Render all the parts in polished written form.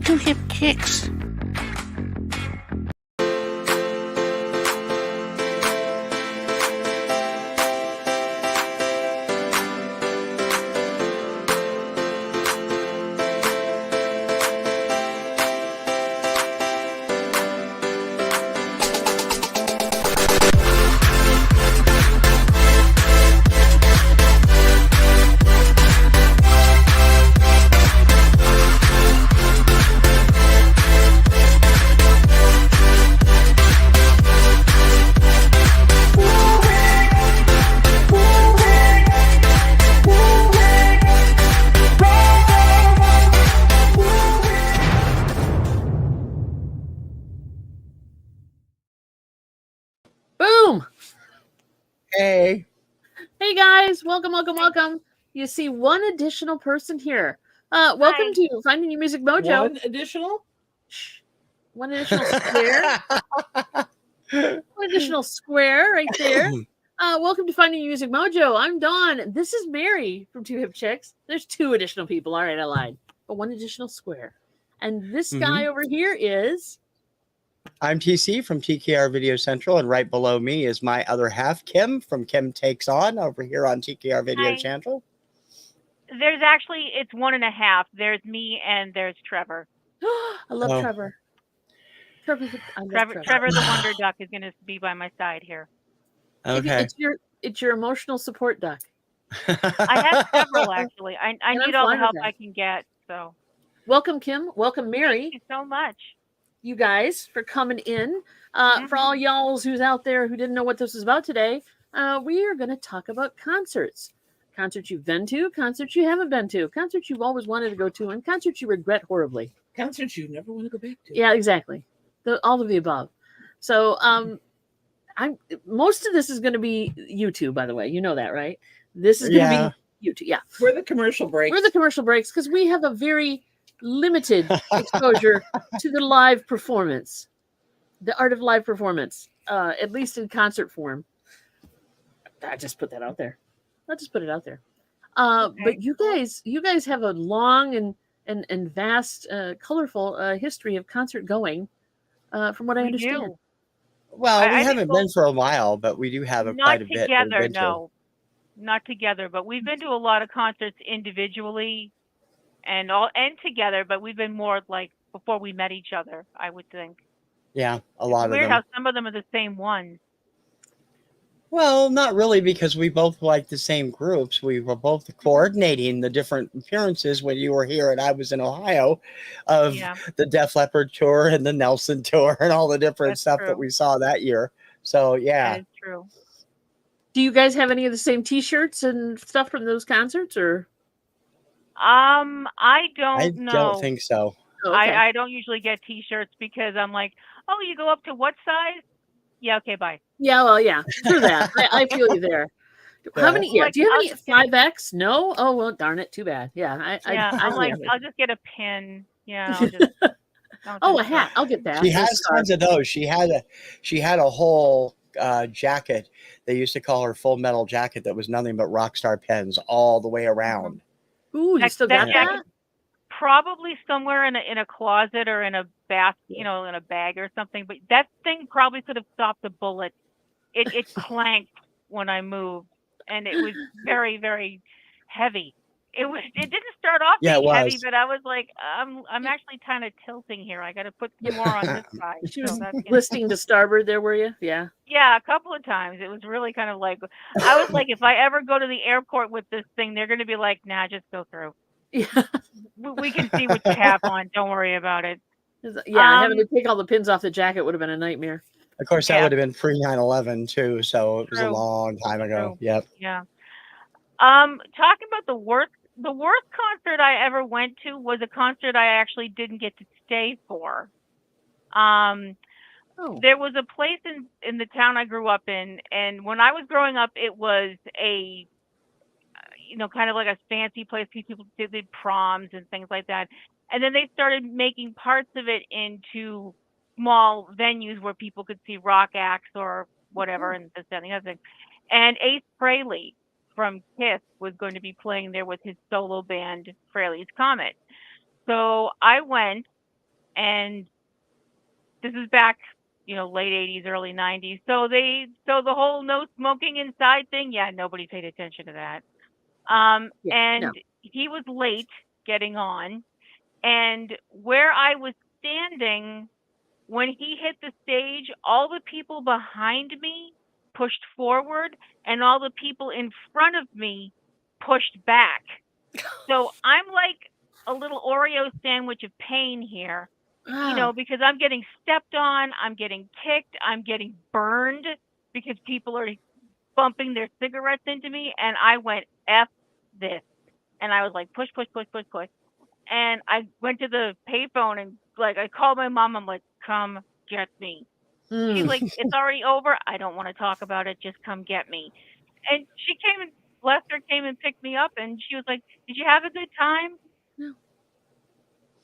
Two Hip Chicks. Boom! Hey. Hey guys, welcome. You see one additional person here. Welcome to Finding Your Music Mojo. One additional? Shh. One additional square. One additional square right there. Welcome to Finding Your Music Mojo. I'm Dawn. This is Mary from Two Hip Chicks. There's two additional people. All right, I lied. But one additional square. And this guy over here is... I'm TC from TKR Video Central, and right below me is my other half, Kim, from Kim Takes On, over here on TKR Video Central. There's actually, it's 1.5. There's me and there's Trevor. I love Trevor. Trevor the Wonder Duck is going to be by my side here. Okay. It's your emotional support duck. I have several, actually. I need all the help I can get. So, welcome, Kim. Welcome, Mary. Thank you so much, you guys, for coming in. For all y'all who's out there who didn't know what this was about today, we are going to talk about concerts. Concerts you've been to, concerts you haven't been to, concerts you've always wanted to go to, and concerts you regret horribly. Concerts you never want to go back to. Yeah, exactly. All of the above. So, most of this is going to be YouTube, by the way. You know that, right? This is going to be YouTube. Yeah. We're the commercial breaks because we have a very limited exposure to the live performance, the art of live performance, at least in concert form. I just put that out there. I'll just put it out there. But you guys have a long and vast, colorful history of concert going, from what I understand. Do. Well, we haven't been for a while, but we do have quite a bit. Not together, no. Not together, but we've been to a lot of concerts individually and together, but we've been more like before we met each other, I would think. Yeah, a lot of them. Weird how some of them are the same ones. Well, not really, because we both like the same groups. We were both coordinating the different appearances when you were here and I was in Ohio of the Def Leppard tour and the Nelson tour and all the different stuff that we saw that year. So, yeah. That is true. Do you guys have any of the same T-shirts and stuff from those concerts, or? I don't know. I don't think so. Oh, okay. I don't usually get T-shirts because I'm like, oh, you go up to what size? Yeah, okay, bye. Yeah, well, yeah, true that. I feel you there. How many? Yeah, do you have any 5X? No. Oh well, darn it. Too bad. Yeah, I'm like, I'll just get a pin. Yeah. I'll just, a hat. I'll get that. She has tons of those. She had a whole jacket. They used to call her Full Metal Jacket. That was nothing but Rockstar pens all the way around. Ooh, you still got that? Probably somewhere in a closet or in a bath, in a bag or something. But that thing probably could have stopped a bullet. It clanked when I moved, and it was very, very heavy. It didn't start off being heavy, but I was like, I'm actually kind of tilting here. I got to put some more on this side. She was listing to starboard there, were you? Yeah. Yeah, a couple of times. It was really kind of like, I was like, if I ever go to the airport with this thing, they're going to be like, nah, just go through. Yeah. We can see what you have on. Don't worry about it. Yeah, having to take all the pins off the jacket would have been a nightmare. Of course, that would have been pre 9/11 too, so it was a long time ago. Yep. Yeah. Talking about the worst concert I ever went to was a concert I actually didn't get to stay for. There was a place in the town I grew up in, and when I was growing up, it was a kind of like a fancy place. People did proms and things like that. And then they started making parts of it into small venues where people could see rock acts or whatever, and this, that, and the other thing. And Ace Frehley from Kiss was going to be playing there with his solo band, Frehley's Comet. So I went, and this is back, late 80s, early 90s. So the whole no smoking inside thing, yeah, nobody paid attention to that. He was late getting on, and where I was standing when he hit the stage, all the people behind me pushed forward, and all the people in front of me pushed back. So I'm like a little Oreo sandwich of pain here, because I'm getting stepped on, I'm getting kicked, I'm getting burned because people are bumping their cigarettes into me, and I went, F this. And I was like, push, push, push, push, push. And I went to the payphone and I called my mom. I'm like, come get me. She's like, it's already over. I don't want to talk about it. Just come get me. And she came and Lester came and picked me up, and she was like, did you have a good time?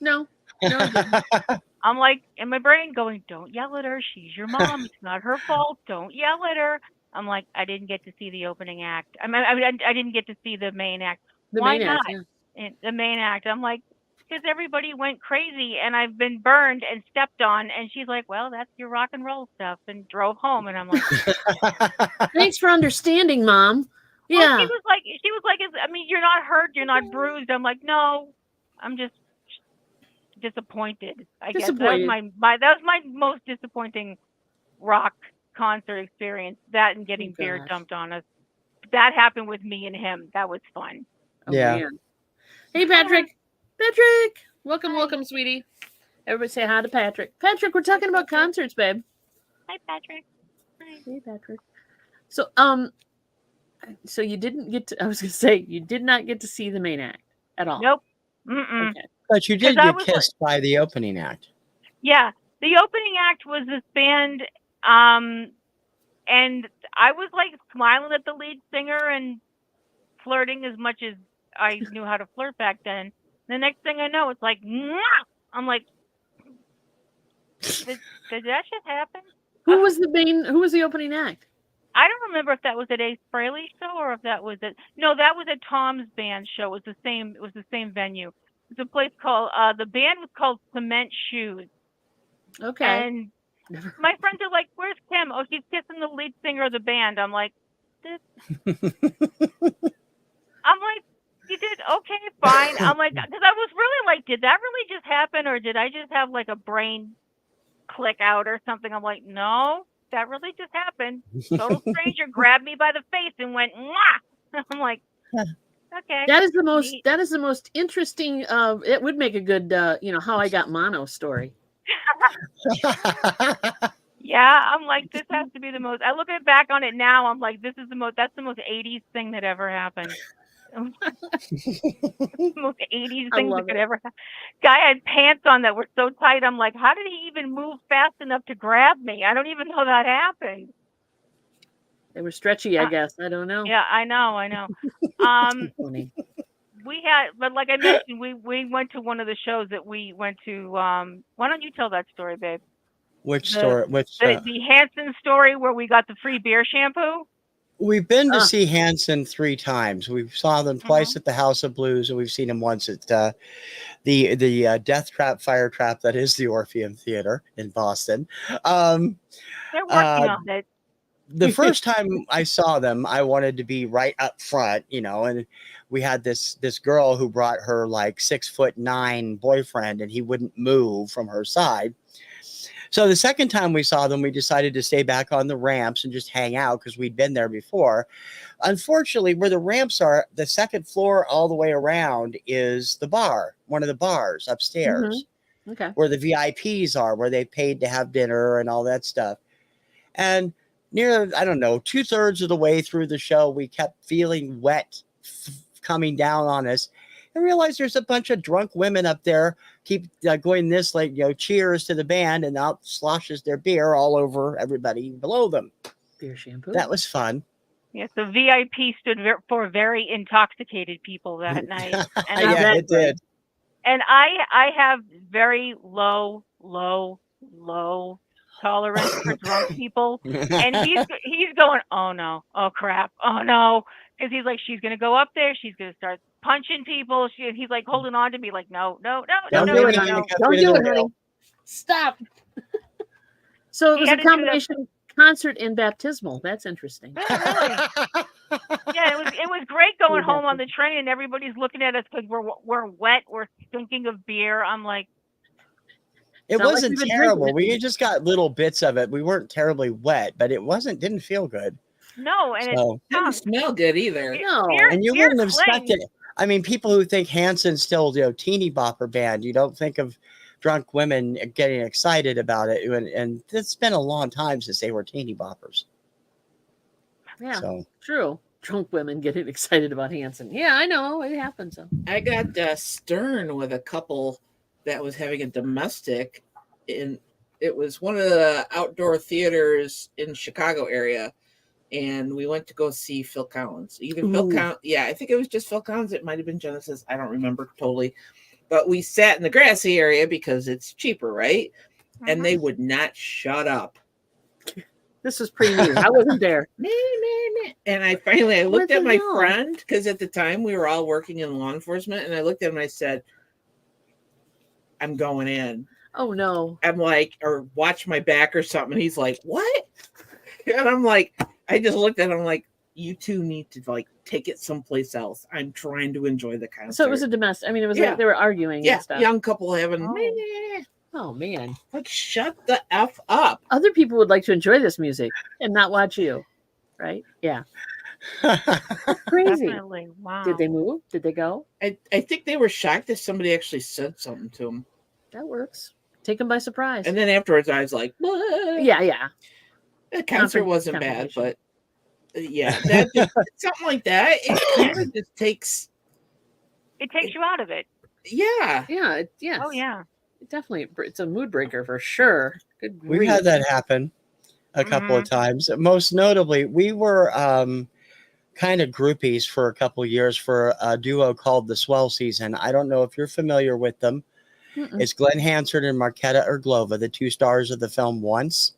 No. I didn't. I'm like, in my brain going, don't yell at her. She's your mom. It's not her fault. Don't yell at her. I'm like, I didn't get to see the opening act. I didn't get to see the main act. Why not? The main act. I'm like, because everybody went crazy, and I've been burned and stepped on. And she's like, well, that's your rock and roll stuff, and drove home. And I'm like, thanks for understanding, Mom. Yeah. Well, she was like, you're not hurt, you're not bruised. I'm like, no, I'm just disappointed. I guess that was my most disappointing rock concert experience. That and getting beer dumped on us. That happened with me and him. That was fun. Yeah. Man. Hey, Patrick. Patrick, welcome, sweetie. Everybody say hi to Patrick. Patrick, we're talking about concerts, babe. Hi, Patrick. Hi. Hey, Patrick. So you didn't get to. I was gonna say you did not get to see the main act at all. Nope. Okay. But you did get kissed by the opening act. Yeah, the opening act was this band, and I was smiling at the lead singer and flirting as much as I knew how to flirt back then. The next thing I know, it's like, mwah! I'm like, did that just happen? Who was the opening act? I don't remember if that was at Ace Frehley show or if that was that was at Tom's band show. It was the same venue. It's a place called the band was called Cement Shoes. Okay. And my friends are like, "Where's Kim?" Oh, she's kissing the lead singer of the band. I'm like, you did okay, fine. I'm like, because I was really like, did that really just happen, or did I just have a brain click out or something? I'm like, no, that really just happened. Total stranger grabbed me by the face and went, mwah! I'm like, okay. That is the most interesting. It would make a good, how I got mono story. Yeah, I'm like, this has to be the most. I look back on it now. I'm like, that's the most 80s thing that ever happened. Most 80s thing that could ever happen. Guy had pants on that were so tight. I'm like, how did he even move fast enough to grab me? I don't even know that happened. They were stretchy, I guess. I don't know. Yeah, I know. We had, but like I mentioned, we went to one of the shows that we went to. Why don't you tell that story, babe? Which story? The Hanson story where we got the free beer shampoo. We've been to see Hanson 3 times. We saw them twice at the House of Blues, and we've seen them once at the Death Trap Fire Trap that is the Orpheum Theater in Boston. They're working on it. The first time I saw them, I wanted to be right up front, and we had this girl who brought her 6'9" boyfriend, and he wouldn't move from her side. So the second time we saw them, we decided to stay back on the ramps and just hang out because we'd been there before. Unfortunately, where the ramps are, the second floor all the way around is the bar, one of the bars upstairs. Mm-hmm. Okay. Where the VIPs are, where they paid to have dinner and all that stuff. And near, 2/3 of the way through the show, we kept feeling wet coming down on us. I realized there's a bunch of drunk women up there keep going this cheers to the band, and out sloshes their beer all over everybody below them. Beer shampoo. That was fun. Yes, the VIP stood for very intoxicated people that night. And yeah, it did. And I have very low tolerance for drunk people. And he's going, oh no, oh crap, oh no. Because he's like, she's going to go up there. She's going to start punching people. He's holding on to me like, no. Don't do it, honey. Stop. So it was a combination concert and baptismal. That's interesting. Really? Yeah, it was great going home on the train and everybody's looking at us because we're wet, we're stinking of beer. I'm like, it wasn't terrible. We just got little bits of it. We weren't terribly wet, but didn't feel good. No, and it didn't smell good either. No, and you wouldn't have expected it. I mean, people who think Hanson's still, teeny bopper band, you don't think of drunk women getting excited about it. And it's been a long time since they were teeny boppers. Yeah, true. Drunk women getting excited about Hanson. Yeah, I know. It happens. I got stern with a couple that was having a domestic. It was one of the outdoor theaters in Chicago area. And we went to go see Phil Collins. Phil Collins. Yeah, I think it was just Phil Collins. It might have been Genesis. I don't remember totally. But we sat in the grassy area because it's cheaper, right? Mm-hmm. And they would not shut up. This was pretty new. I wasn't there. And I looked at my friend, because at the time we were all working in law enforcement. And I looked at him and I said, I'm going in. Oh, no. I'm like, or watch my back or something. And he's like, what? And I'm like, I just looked at him like, you two need to take it someplace else. I'm trying to enjoy the concert. So it was a domestic. I mean, it was like they were arguing and stuff. Young couple having. Oh man! Like, shut the F up. Other people would like to enjoy this music and not watch you, right? Yeah. Crazy. Definitely. Wow. Did they move? Did they go? I think they were shocked that somebody actually said something to them. That works. Take them by surprise. And then afterwards, I was like, what? Yeah. The concert wasn't bad, but something like that. It kind of just takes. It takes you out of it. Yeah. Yeah. Yes. Oh yeah. Definitely, it's a mood breaker for sure. Good. We've had that happen a couple of times. Most notably, we were kind of groupies for a couple of years for a duo called the Swell Season. I don't know if you're familiar with them. Mm-mm. It's Glenn Hansard and Marketa Erglova, the two stars of the film Once.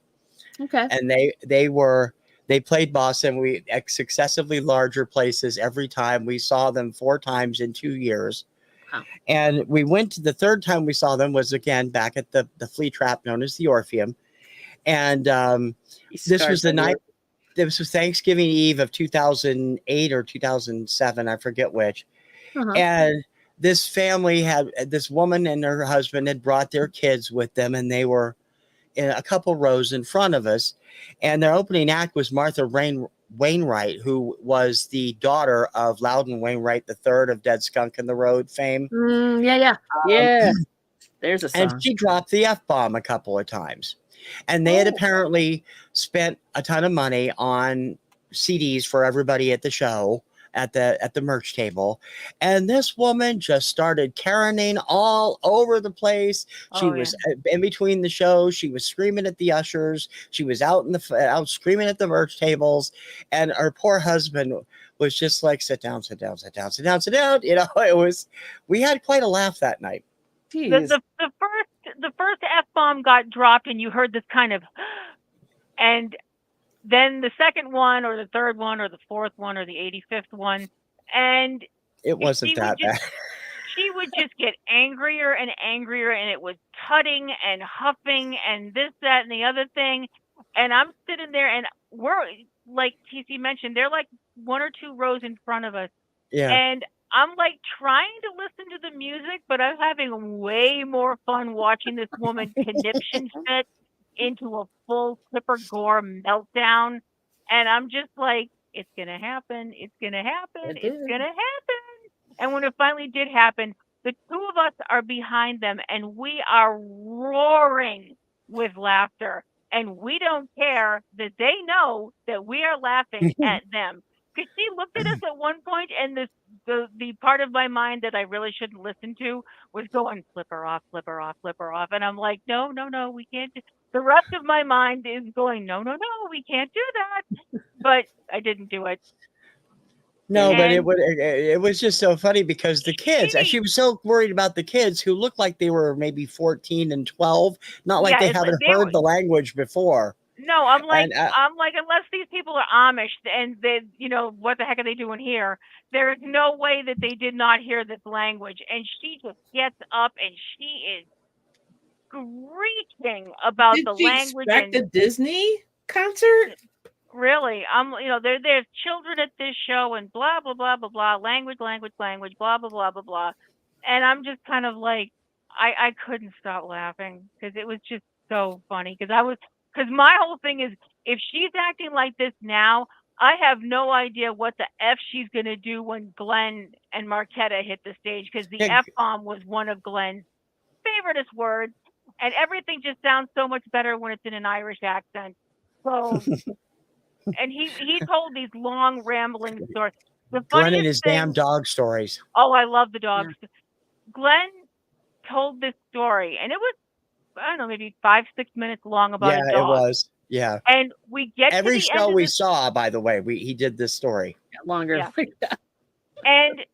Okay. And they played Boston. We successively larger places every time. We saw them 4 times in 2 years. Wow. And we went to the third time we saw them was again back at the flea trap known as the Orpheum. And this was the night. This was Thanksgiving Eve of 2008 or 2007. I forget which. Uh-huh. And this family this woman and her husband had brought their kids with them, and they were in a couple rows in front of us. And their opening act was Martha Wainwright, who was the daughter of Loudon Wainwright III of Dead Skunk in the Road fame. Yeah. There's a song. And she dropped the F-bomb a couple of times. And they had apparently spent a ton of money on CDs for everybody at the show, at the merch table. And this woman just started Karening all over the place. She was in between the shows. She was screaming at the ushers. She was out screaming at the merch tables. And her poor husband was just like, sit down. We had quite a laugh that night. The first F-bomb got dropped and you heard this kind of, and then the second one or the third one or the fourth one or the 85th one, and it wasn't that bad. She would just get angrier and angrier, and it was tutting and huffing and this, that, and the other thing. And I'm sitting there, and we're, like TC mentioned, they're like 1 or 2 rows in front of us. Yeah. And I'm like trying to listen to the music, but I'm having way more fun watching this woman conniption fit into a full Clipper Gore meltdown. And I'm just like, it's going to happen. It's going to happen. It's going to happen. And when it finally did happen, the two of us are behind them and we are roaring with laughter. And we don't care that they know that we are laughing at them. Because she looked at us at one point, and the part of my mind that I really shouldn't listen to was going, flip her off. And I'm like, no, we can't. The rest of my mind is going, no, we can't do that. But I didn't do it. No, but it was just so funny because the kids, she was so worried about the kids who looked like they were maybe 14 and 12, not like they haven't heard the language before. No, I'm like, unless these people are Amish and they, what the heck are they doing here? There is no way that they did not hear this language. And she just gets up and she is screeching about Did the she language expect and a Disney concert? really, there's children at this show and blah blah blah blah blah, language, language, language, blah blah blah blah blah, and I'm just kind of like, I couldn't stop laughing because it was just so funny because my whole thing is if she's acting like this now, I have no idea what the f she's gonna do when Glenn and Marquetta hit the stage because the Yeah, f-bomb was one of Glenn's favoriteest words, and everything just sounds so much better when it's in an Irish accent. So and he told these long rambling stories. The Glenn and funniest his damn thing, dog stories. oh, I love the Yeah. dogs. Glenn told this story, and it was I don't know, maybe 5-6 minutes long about Yeah, a it dog. was. Yeah. And we get to Every the end show of we this, saw, by the way, he did this story. Longer. Yeah. and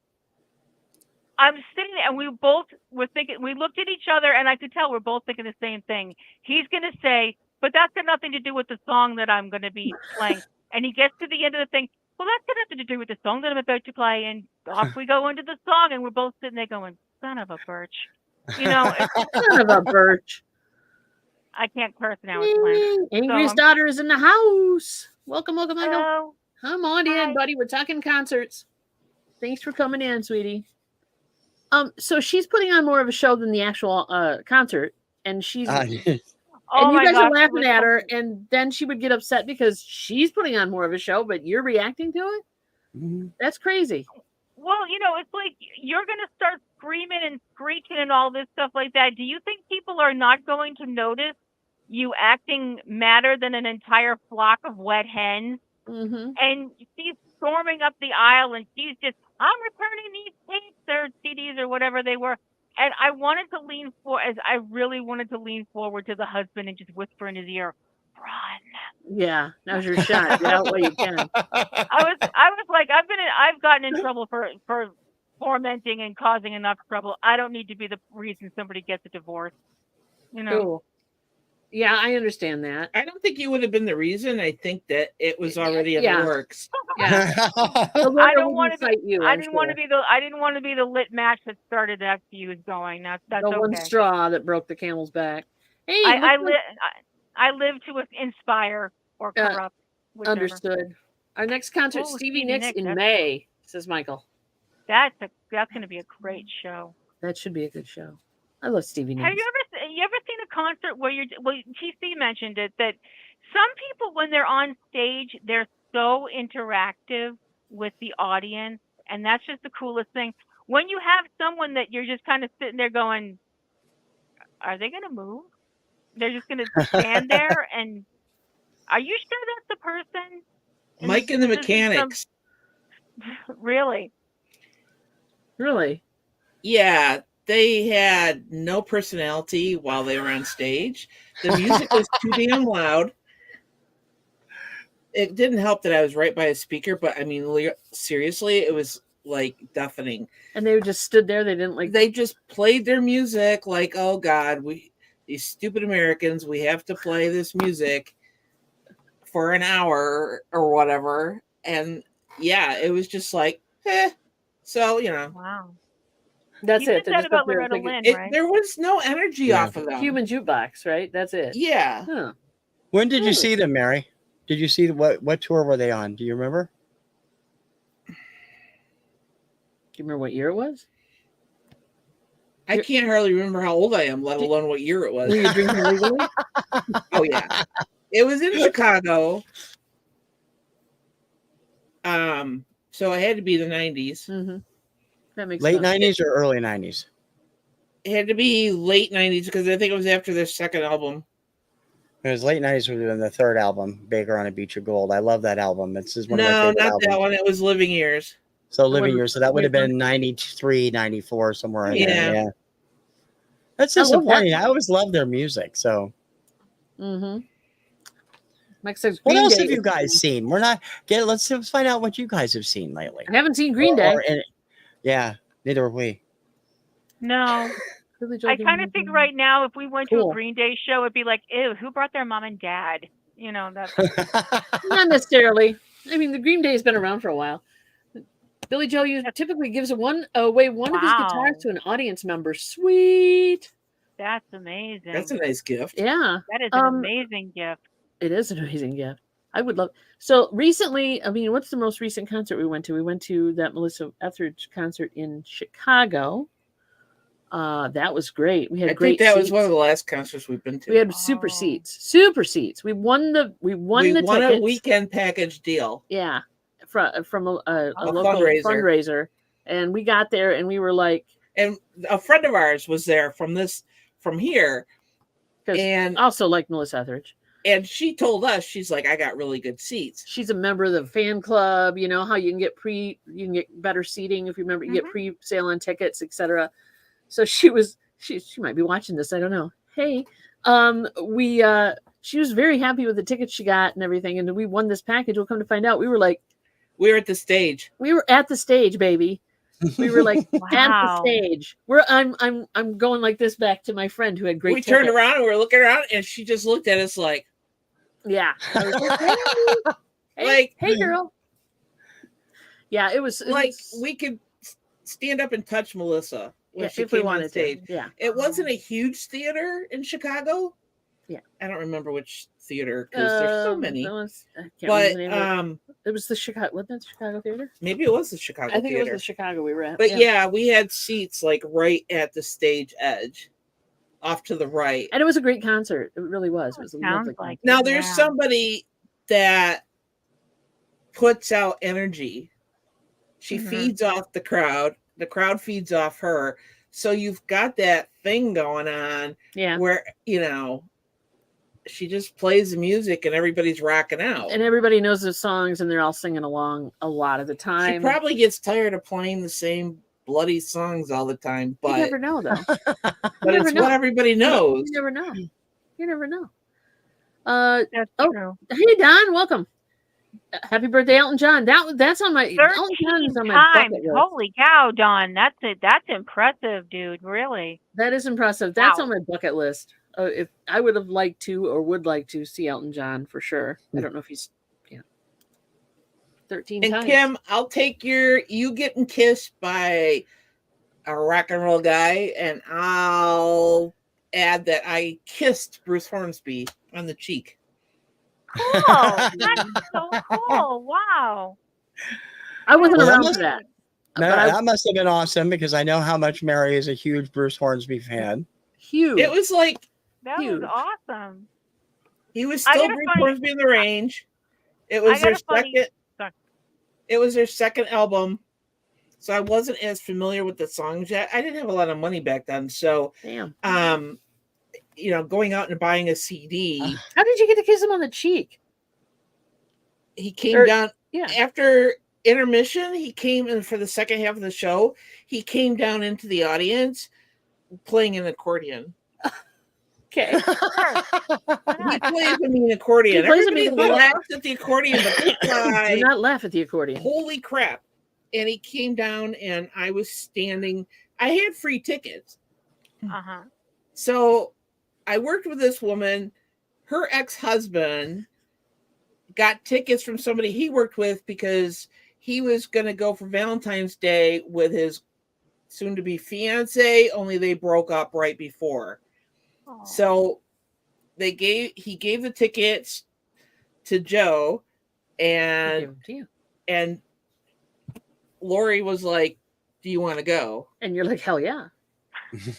I'm sitting there, and we both were thinking. We looked at each other, and I could tell we're both thinking the same thing. He's going to say, "But that's got nothing to do with the song that I'm going to be playing." And he gets to the end of the thing. Well, that's got nothing to do with the song that I'm about to play. And off we go into the song, and we're both sitting there going, "Son of a birch," you know. Son of a birch. I can't curse now. It's Lent. Angriest daughter is in the house. Welcome, Michael. Hello. Come on Hi. in, buddy. We're talking concerts. Thanks for coming in, sweetie. So she's putting on more of a show than the actual concert, and she's Oh and you my guys gosh, are it laughing was at so- her, and then she would get upset because she's putting on more of a show, but you're reacting to it. That's crazy. Well, it's like you're going to start screaming and screeching and all this stuff like that. Do you think people are not going to notice you acting madder than an entire flock of wet hens? Mm-hmm. And she's storming up the aisle, and she's just, I'm returning these tapes or CDs or whatever they were. And I really wanted to lean forward to the husband and just whisper in his ear, "Run." Yeah, now's your shot. Get out while you can. I was like, I've gotten in trouble for tormenting and causing enough trouble. I don't need to be the reason somebody gets a divorce. Cool. Yeah, I understand that. I don't think you would have been the reason. I think that it was already in the works. Yeah. I don't want to fight you. I didn't want to be the lit match that started that feud going. That's the okay. one straw that broke the camel's back. Hey, I live to inspire or corrupt. Whichever. Understood. Our next concert, Stevie Nicks in May, says Michael. That's going to be a great show. That should be a good show. I love Stevie Nicks. Have you ever seen a concert where TC mentioned it, that some people when they're on stage they're so interactive with the audience, and that's just the coolest thing. When you have someone that you're just kind of sitting there going, are they going to move? They're just going to stand there, and are you sure that's the person? Mike and the Mechanics. Really? Yeah, they had no personality while they were on stage. The music was too damn loud. It didn't help that I was right by a speaker, but I mean, seriously, it was like deafening. And they just stood there. They didn't They just played their music like, oh God, these stupid Americans, we have to play this music for an hour or whatever. And yeah, it was just like, So, Wow. That's you it. Said that about Loretta Lynn, right? There was no energy off of them. Human jukebox, right? That's it. Yeah. Huh. When did you see them, Mary? Did you see what tour were they on? Do you remember? Do you remember what year it was? I can't hardly remember how old I am, let alone what year it was. Were you drinking legally? Oh yeah, it was in Chicago. So it had to be the 90s. Mm-hmm. That makes late sense. 90s or early 90s? It had to be late 90s because I think it was after their second album. It was late 90s would have been the third album, Baker on a Beach of Gold. I love that album. It's one of my favorite not albums. that one. It was Living Years. So Living Years. So that would have been 93, 94, somewhere in there. Yeah. That's disappointing. I always loved their music. So. Mm-hmm. Mike says, what else have you guys seen? Let's find out what you guys have seen lately. I haven't seen Green Day. Yeah, neither have we. No. I kind of think right now, if we went to a Green Day show, it'd be like, ew, who brought their mom and dad? That's not necessarily. I mean, the Green Day has been around for a while. Billy Joe typically gives away one of his guitars to an audience member. Sweet. That's amazing. That's a nice gift. Yeah. That is an amazing gift. It is an amazing gift. I would love. So recently, I mean, what's the most recent concert we went to? We went to that Melissa Etheridge concert in Chicago. That was great. We had great. I think that seats. was one of the last concerts we've been to. We had super seats. Super seats. We won the a weekend package deal. Yeah, from a local fundraiser, and we got there and we were like, and a friend of ours was there from here, and also like Melissa Etheridge. And she told us, she's like, I got really good seats. She's a member of the fan club. You know how you can get better seating if you remember. You get pre-sale on tickets, etc. So she might be watching this. I don't know. Hey, she was very happy with the tickets she got and everything, and we won this package. We'll come to find out, we were at the stage. We were at the stage, baby. We were like wow. at the stage. I'm going like this back to my friend who had great. We turned around and we were looking around, and she just looked at us like, yeah. Hey, girl. Yeah, it was we could stand up and touch Melissa when she if came we wanted on stage. To. Yeah, it wasn't a huge theater in Chicago. Yeah, I don't remember which theater because there's so many. It was the Chicago. Wasn't it the Chicago theater? Maybe it was the Chicago. I think theater. it was the Chicago we were at. But yeah, we had seats like right at the stage edge. Off to the right. And it was a great concert. It really was. It was a lovely concert. Now there's somebody that puts out energy. She feeds off the crowd. The crowd feeds off her. So you've got that thing going on where, she just plays the music and everybody's rocking out. And everybody knows the songs and they're all singing along a lot of the time. She probably gets tired of playing the same bloody songs all the time, but you never know though. But it's what everybody knows. You never know. That's true. Hey Don, welcome. Happy birthday, Elton John. That's on my 13 Elton John is on my bucket list. Holy cow, Don. That's impressive, dude. Really. That is impressive. That's on my bucket list. If I would have liked to or would like to see Elton John for sure. I don't know if he's 13 and times. Kim, I'll take you getting kissed by a rock and roll guy, and I'll add that I kissed Bruce Hornsby on the cheek. Cool. That's so cool. Wow. I wasn't around for that. That must have been awesome because I know how much Mary is a huge Bruce Hornsby fan. Huge. It was like that was awesome. He was still Bruce Hornsby in the Range. It was their second. It was their second album, so I wasn't as familiar with the songs yet. I didn't have a lot of money back then, so going out and buying a CD. How did you get to kiss him on the cheek? He came down after intermission. He came in for the second half of the show. He came down into the audience playing an accordion. Okay. He plays a mean accordion. Everybody laughs at the accordion, but this guy do not laugh at the accordion. Holy crap. And he came down and I was standing. I had free tickets. So I worked with this woman. Her ex-husband got tickets from somebody he worked with because he was going to go for Valentine's Day with his soon-to-be fiance, only they broke up right before. So he gave the tickets to Joe, and Lori was like, "Do you want to go?" And you're like, "Hell yeah."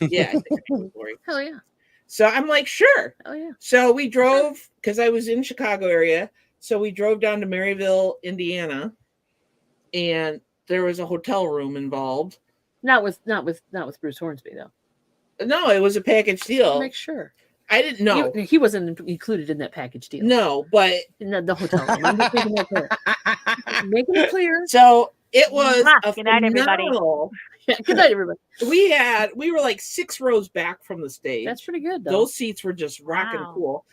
Yeah, I think it was Lori. Hell yeah. So I'm like, "Sure." Oh yeah. So we drove because I was in Chicago area. So we drove down to Maryville, Indiana, and there was a hotel room involved. Not with Bruce Hornsby though. No, it was a package deal. Make sure. I didn't know. He wasn't included in that package deal. No, but in the hotel room. I'm just making that clear. Making it clear. So it was good night, everybody. Yeah, good night, everybody. We were like 6 rows back from the stage. That's pretty good, though. Those seats were just rocking cool.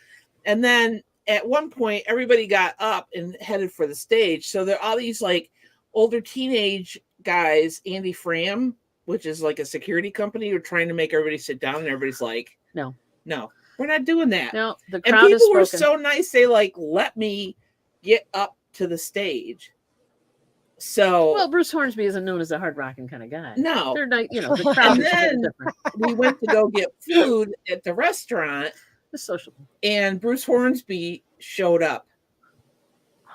And then at one point, everybody got up and headed for the stage. So there are all these like older teenage guys, Andy Fram, which is like a security company, were trying to make everybody sit down, and everybody's like, no, we're not doing that. No, the crowd and people were so nice. They like let me get up to the stage. So Well, Bruce Hornsby isn't known as a hard rocking kind of guy. no. They're not, you know, the crowd And is a then little different. we went to go get food at the restaurant, The social. and Bruce Hornsby showed up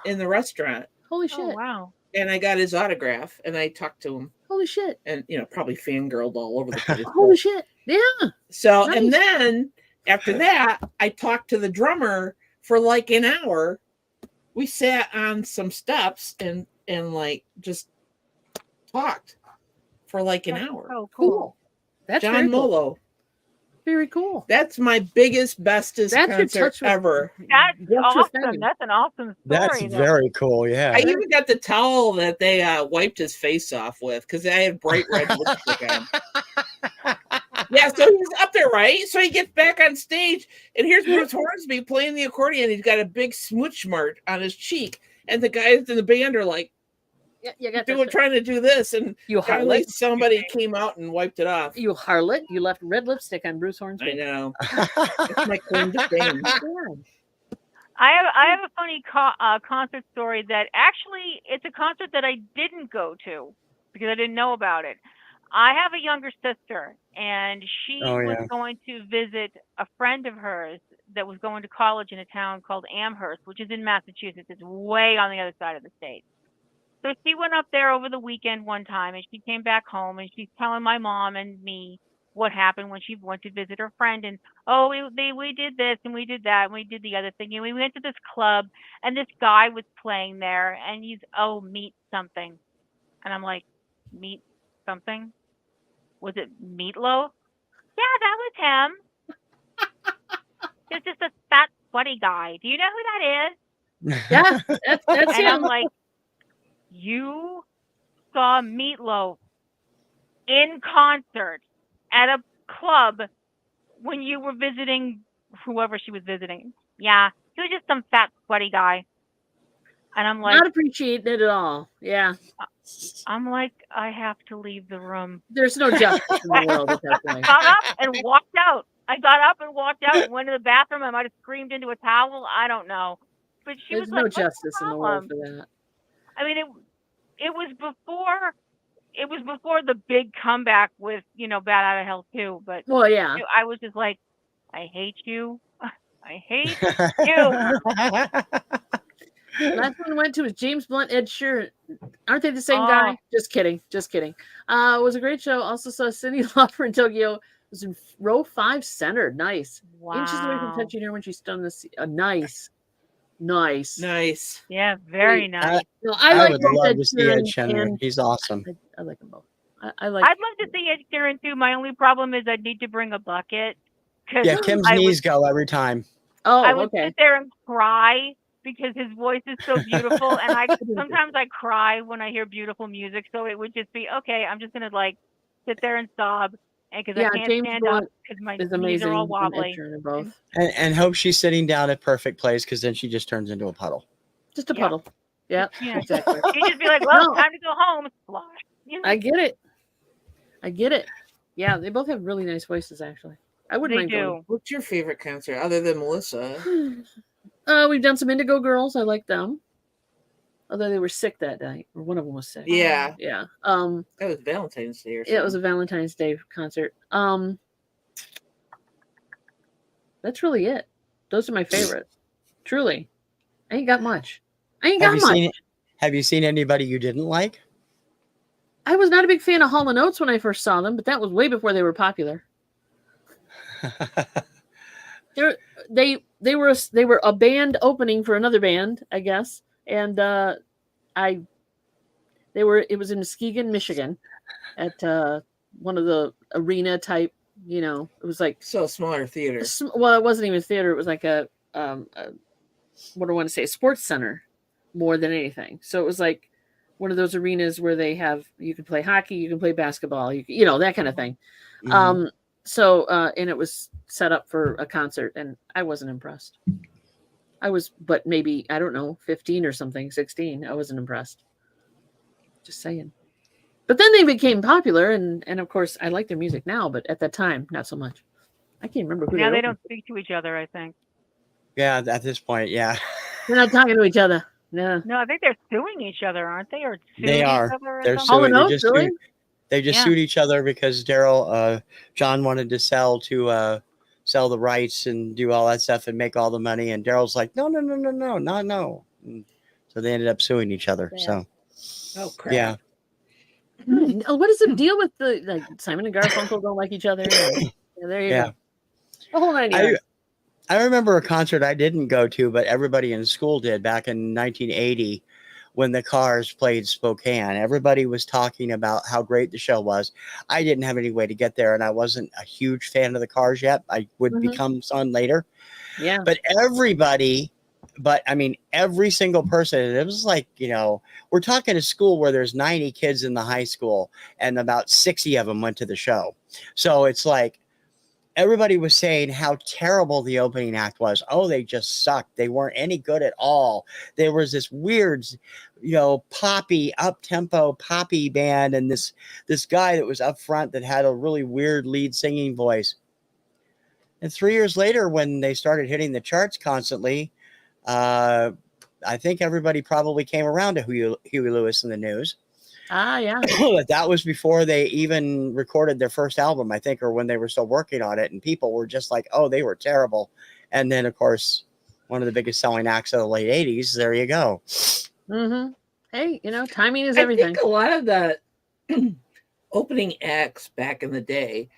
in the restaurant, Holy Oh, shit. wow. and I got his autograph, and I talked to him, Holy shit. and probably fangirled all over the place. Holy shit. Yeah. So, Nice. and then after that, I talked to the drummer for like an hour. We sat on some steps and like just talked for like an That's hour. so Cool. cool. That's John very cool. Molo. Very cool. That's my biggest, bestest That's your concert touch with- ever. That's That's your awesome. thing. That's an awesome story. That's though. very cool. Yeah. I even got the towel that they wiped his face off with because I had bright red lipstick on. Yeah, so he's up there, right? So he gets back on stage, and here's Bruce Hornsby playing the accordion. He's got a big smooch mark on his cheek, and the guys in the band are like, Yeah, you got trying to do this, and You finally harlot. somebody came out and wiped it off. You harlot. You left red lipstick on Bruce Hornsby. I know. That's my claim to fame. Yeah. I have a funny concert story that actually it's a concert that I didn't go to because I didn't know about it. I have a younger sister, and she Oh, was yeah. going to visit a friend of hers that was going to college in a town called Amherst, which is in Massachusetts. It's way on the other side of the state. So she went up there over the weekend one time, and she came back home, and she's telling my mom and me what happened when she went to visit her friend. And, oh, we did this, and we did that, and we did the other thing. And we went to this club, and this guy was playing there, and he's, meet something. And I'm like, meet something? Was it Meatloaf? Yeah, that was him. There's just a fat, sweaty guy. Do you know who that is? Yeah, that's And I'm him. like, you saw Meatloaf in concert at a club when you were visiting whoever she was visiting. Yeah, he was just some fat, sweaty guy. And I'm like, Not appreciating it at all. Yeah. I have to leave the room. There's no justice in the world at that point. Got up and walked out. I got up and walked out and went to the bathroom. I might have screamed into a towel. I don't know. But she There's was no like, "What's justice in the world problem?" for that. I mean, it was before the big comeback with, Bat Out of Hell 2. But Well, yeah. I was just like, I hate you. I hate you. Last one I went to was James Blunt, Ed Sheeran. Aren't they the same Oh. guy? Just kidding. Just kidding. It was a great show. Also saw Cyndi Lauper in Tokyo. It was in row 5 center. Nice. Inches away from Wow. touching her when she stood on the seat. Nice. Nice. Nice. Yeah, very nice. No, I like would both love Ed to see Ed Sheeran Sheeran. and- He's awesome. I like them both. I like. I'd love to see Ed Sheeran too. My only problem is I'd need to bring a bucket. 'Cause Yeah, Kim's I knees go every time. Oh, I would okay. sit there and cry because his voice is so beautiful, and sometimes I cry when I hear beautiful music. So it would just be okay. I'm just gonna sit there and sob, and because Yeah, I can't James stand Blunt up because my Is knees amazing. are all and Ed wobbly. Sheeran are both. And hope she's sitting down at perfect place because then she just turns into a puddle. Just a Yeah. puddle. Yeah, Yeah. exactly. She'd just be like, "Well, No. time to go home." Splash. You know? I get it. I get it. Yeah, they both have really nice voices, actually. I wouldn't They mind going. do. What's your favorite concert other than Melissa? We've done some Indigo Girls. I like them. Although they were sick that night, or one of them was sick. Yeah, Yeah. that was Valentine's Day or something. Yeah, it was a Valentine's Day concert. That's really it. Those are my favorites. Truly. I ain't got much. I ain't got much. Have you seen anybody you didn't like? I was not a big fan of Hall & Oates when I first saw them, but that was way before they were popular. They were a band opening for another band, I guess, and it was in Muskegon, Michigan, at one of the arena type. It was like So smaller theater. well, it wasn't even a theater. It was like a what do I want to say, a sports center more than anything. So it was like one of those arenas where you can play hockey, you can play basketball, that kind of thing. Mhm. And it was set up for a concert, and I wasn't impressed. But maybe, I don't know, 15 or something, 16. I wasn't impressed. Just saying. But then they became popular, and of course, I like their music now, but at that time, not so much. I can't remember who Now they were. don't speak to each other, I think. Yeah, at this point, yeah. They're not talking to each other. Yeah. No, I think they're suing each other, aren't they? Or suing They each are. other or They're something? suing. Hall & Oates, really? They just Yeah. sued each other because John wanted to sell the rights and do all that stuff and make all the money, and Daryl's like, no. And so they ended up suing each other. Yeah. So, Oh crap! yeah. What is the deal with Simon and Garfunkel don't like each other? And, there you go. The whole 9 yards. I remember a concert I didn't go to, but everybody in school did back in 1980 when the Cars played Spokane. Everybody was talking about how great the show was. I didn't have any way to get there, and I wasn't a huge fan of the Cars yet. I would become one later. Yeah. But every single person, it was like, we're talking a school where there's 90 kids in the high school, and about 60 of them went to the show. So it's like, everybody was saying how terrible the opening act was. Oh, they just sucked. They weren't any good at all. There was this weird, poppy, up-tempo poppy band, and this guy that was up front that had a really weird lead singing voice. And 3 years later, when they started hitting the charts constantly, I think everybody probably came around to Huey Lewis and the News. Ah, yeah. That was before they even recorded their first album, I think, or when they were still working on it. And people were just like, oh, they were terrible. And then, of course, one of the biggest selling acts of the late 80s. There you go. Mm-hmm. Hey, timing is everything. I think a lot of the opening acts back in the day,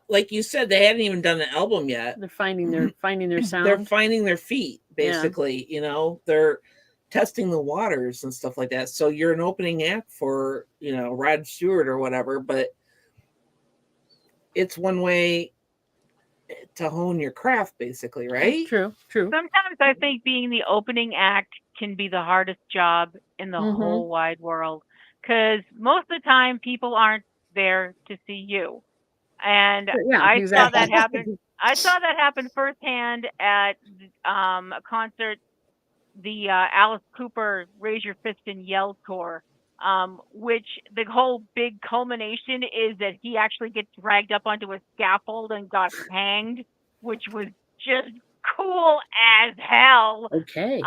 like you said, they hadn't even done an album yet. They're finding their sound. They're finding their feet, basically. They're testing the waters and stuff like that. So you're an opening act for, Rod Stewart or whatever, but it's one way to hone your craft, basically, right? True. Sometimes I think being the opening act can be the hardest job in the whole wide world, because most of the time people aren't there to see you. And I saw that happen. I saw that happen firsthand at a concert, the Alice Cooper Raise Your Fist and Yell tour, which the whole big culmination is that he actually gets dragged up onto a scaffold and got hanged, which was just cool as hell. Okay.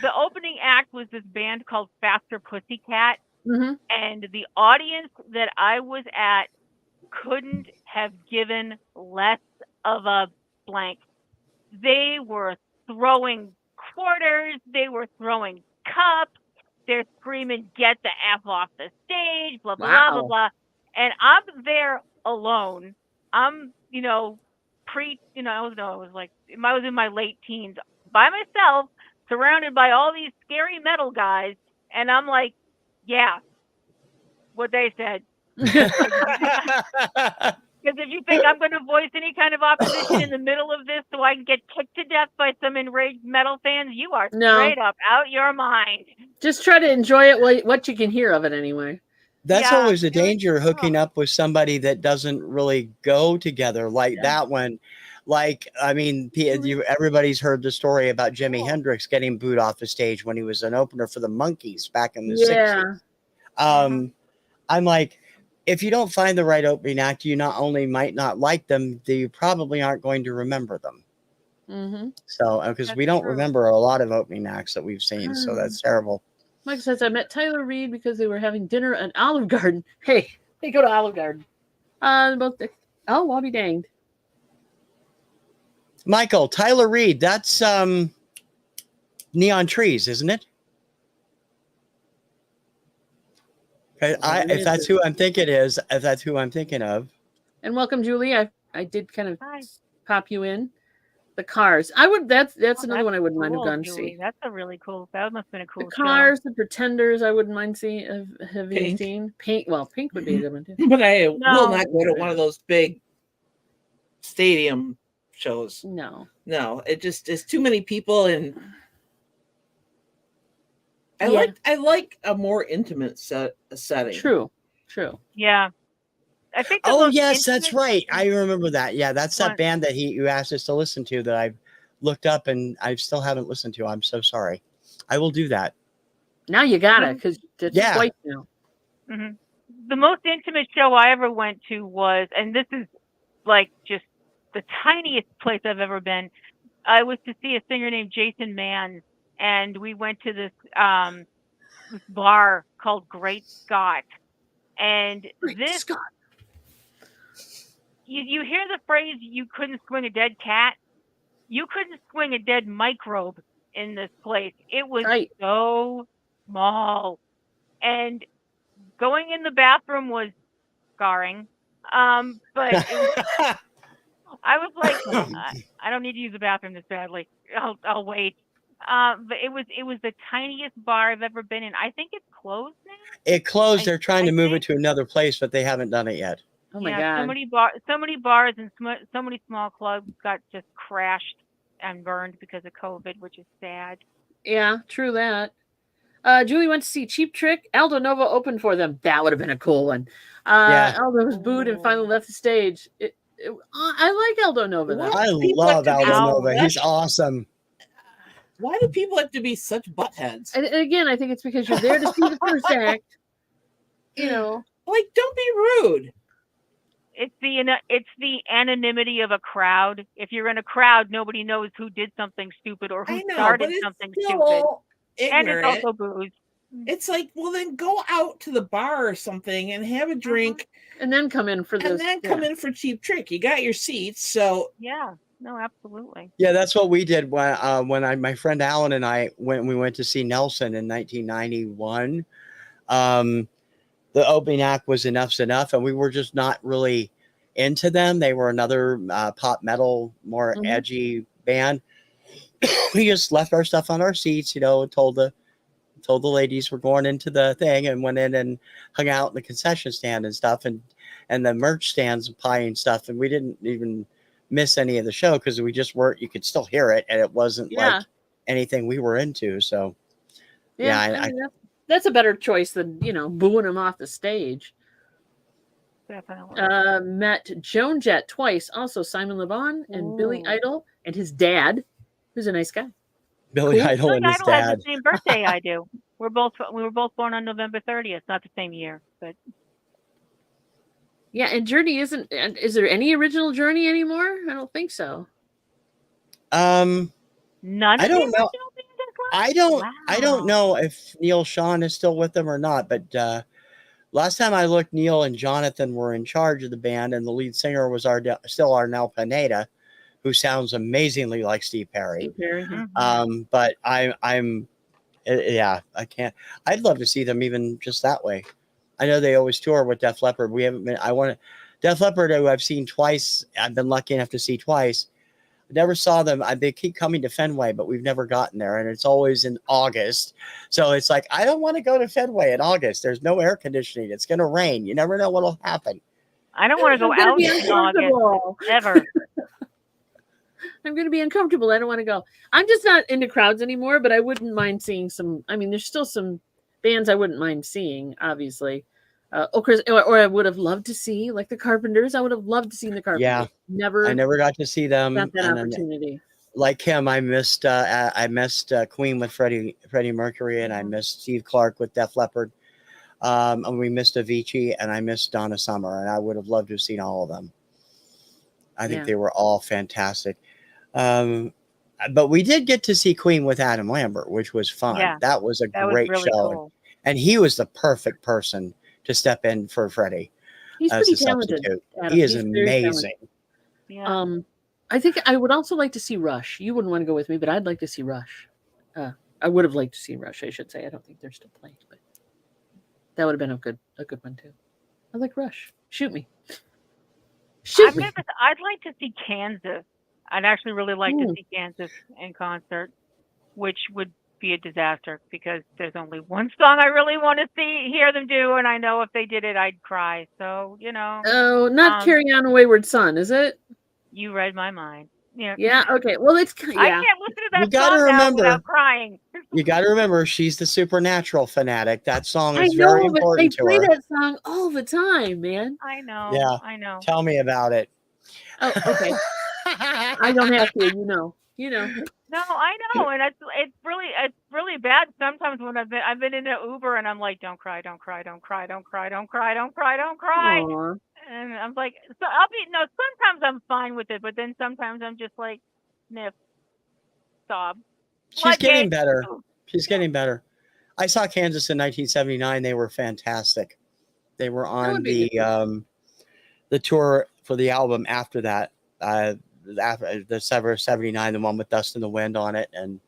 The opening act was this band called Faster Pussycat, and the audience that I was at couldn't have given less of a blank. They were throwing quarters, they were throwing cups, they're screaming, get the F off the stage, blah, blah, blah, blah, blah. And I'm there alone. I'm, I was in my late teens by myself, surrounded by all these scary metal guys. And I'm like, yeah, what they said. Because if you think I'm going to voice any kind of opposition in the middle of this so I can get kicked to death by some enraged metal fans, you are straight up out your mind. Just try to enjoy it, what you can hear of it anyway. That's always a danger, hooking up with somebody that doesn't really go together like that one. Like, I mean, everybody's heard the story about Jimi Hendrix getting booed off the stage when he was an opener for the Monkees back in the 60s. I'm like, if you don't find the right opening act, you not only might not like them, you probably aren't going to remember them. So, because we don't remember a lot of opening acts that we've seen, so that's terrible. Mike says, I met Tyler Reed because they were having dinner at Olive Garden. Hey, go to Olive Garden. I'll be danged. Michael, Tyler Reed, that's Neon Trees, isn't it? If that's who I'm thinking is, if that's who I'm thinking of. And welcome, Julie. I did kind of pop you in. The Cars. That's another one I wouldn't mind have gone to see. That's a really cool. That must have been a cool. The Cars, the Pretenders. I wouldn't mind having seen. Pink. Well, Pink would be a good one too. But I will not go to one of those big stadium shows. No. It just is too many people, and I like a more intimate setting. True. Yeah. I think. Oh yes, that's right. I remember that. Yeah, that's that band that you asked us to listen to that I've looked up and I still haven't listened to. I'm so sorry. I will do that. Now you got it, because it's twice now. The most intimate show I ever went to was, and this is like just the tiniest place I've ever been. I was to see a singer named Jason Mann and we went to this bar called Great Scott. And this, Scott. you hear the phrase, you couldn't swing a dead cat. You couldn't swing a dead microbe in this place. It was Right. so small. And going in the bathroom was scarring. But it was, I was like, I don't need to use the bathroom this badly. I'll wait. But it was the tiniest bar I've ever been in. I think it's closed now. It closed. They're trying to move think- it to another place, but they haven't done it yet. Oh my yeah, God. so many bars and so many small clubs got just crashed and burned because of COVID, which is sad. Yeah, true that. Julie went to see Cheap Trick. Aldo Nova opened for them. That would have been a cool one. Yeah. Aldo was booed and finally left the stage. I like Aldo Nova, though. I People love have to be Aldo Nova. fresh. He's awesome. Why do people have to be such buttheads? And again, I think it's because you're there to see the first act. You know, Like, don't be rude. It's the anonymity of a crowd. If you're in a crowd, nobody knows who did something stupid or who I know, started but it's something still stupid. And ignorant. it's also booze. It's like, well, then go out to the bar or something and have a drink, and then come in for this. and then come in for Cheap Trick. You got your seats, so Yeah. No, absolutely. Yeah, that's what we did when my friend Alan and I went to see Nelson in 1991. The opening act was Enough's Enough, and we were just not really into them. They were another pop metal, more edgy band. We just left our stuff on our seats, told the ladies we're going into the thing, and went in and hung out in the concession stand and stuff, and the merch stands and pie and stuff, and we didn't even miss any of the show because we just weren't. You could still hear it, and it wasn't like anything we were into. So I mean, that's a better choice than booing him off the stage. Definitely. Met Joan Jett twice, also Simon Le Bon and Billy Idol and his dad, who's a nice guy. Billy Idol Billy and his Idol has dad. the same birthday I do. We were both born on November 30th, not the same year, but yeah. And Journey isn't. Is there any original Journey anymore? I don't think so. none. I don't know. I don't Wow. know if Neil Sean is still with them or not, but last time I looked, Neil and Jonathan were in charge of the band, and the lead singer was still Arnel Pineda, who sounds amazingly like Steve Perry. But I'm I can't. I'd love to see them even just that way. I know they always tour with Def Leppard. We haven't been. Def Leppard, who I've seen twice. I've been lucky enough to see twice. Never saw them. They keep coming to Fenway, but we've never gotten there, and it's always in August. So it's like, I don't want to go to Fenway in August. There's no air conditioning. It's going to rain. You never know what'll happen. I don't want to go out in August ever. I'm going to be uncomfortable. I don't want to go. I'm just not into crowds anymore, but I wouldn't mind seeing some. I mean, there's still some bands I wouldn't mind seeing, obviously. Or I would have loved to see, like the Carpenters. I would have loved to see the Carpenters. Yeah, I never got to see them. Got that opportunity. Like him, I missed Queen with Freddie Mercury, and I missed Steve Clark with Def Leppard. And we missed Avicii, and I missed Donna Summer, and I would have loved to have seen all of them. I think they were all fantastic. But we did get to see Queen with Adam Lambert, which was fun. Yeah, that was a great really show. cool. And he was the perfect person to step in for Freddie. He's pretty talented. He is amazing. Yeah. I think I would also like to see Rush. You wouldn't want to go with me, but I'd like to see Rush. I would have liked to see Rush, I should say. I don't think they're still playing, but that would have been a good one too. I like Rush. Shoot me. I'd like to see Kansas. I'd actually really like to see Kansas in concert, which would be a disaster because there's only one song I really want to hear them do, and I know if they did it, I'd cry. So Oh, not Carry On, Wayward Son, is it? You read my mind. Yeah. Okay. Well, it's I can't listen to that You gotta song now remember- without crying. You got to remember, she's the Supernatural fanatic. That song is I know, very but important they to play her. that song all the time, man. I know. Yeah. I know. Tell me about it. Oh, okay. I don't have to. You know. No, I know, and it's really bad. Sometimes when I've been in an Uber and I'm like, don't cry, don't cry, don't cry, don't cry, don't cry, don't cry, don't cry. Aww. And I'm like, sometimes I'm fine with it, but then sometimes I'm just like, sniff, sob. She's getting better. She's getting better. I saw Kansas in 1979. They were fantastic. They were on the tour for the album after that. After the 79, the one with Dust in the Wind on it, and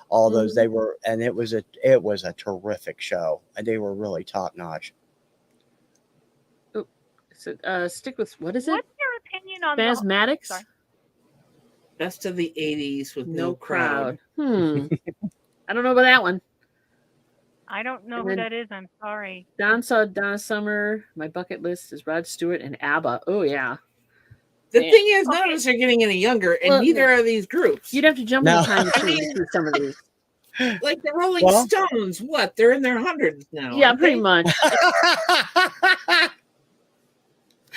all those. They were, and it was a terrific show, and they were really top notch. Oh, so, stick with what is it? What's your opinion on Spasmatics? Best of the 80s with no crowd. I don't know about that one. I don't know who that is. I'm sorry. Don saw Donna Summer. My bucket list is Rod Stewart and ABBA. Oh, yeah. The thing is, none of us are getting any younger, and neither are these groups. You'd have to jump in the time machine to see some of these. Like the Rolling Stones, what? They're in their hundreds now. Yeah, pretty much.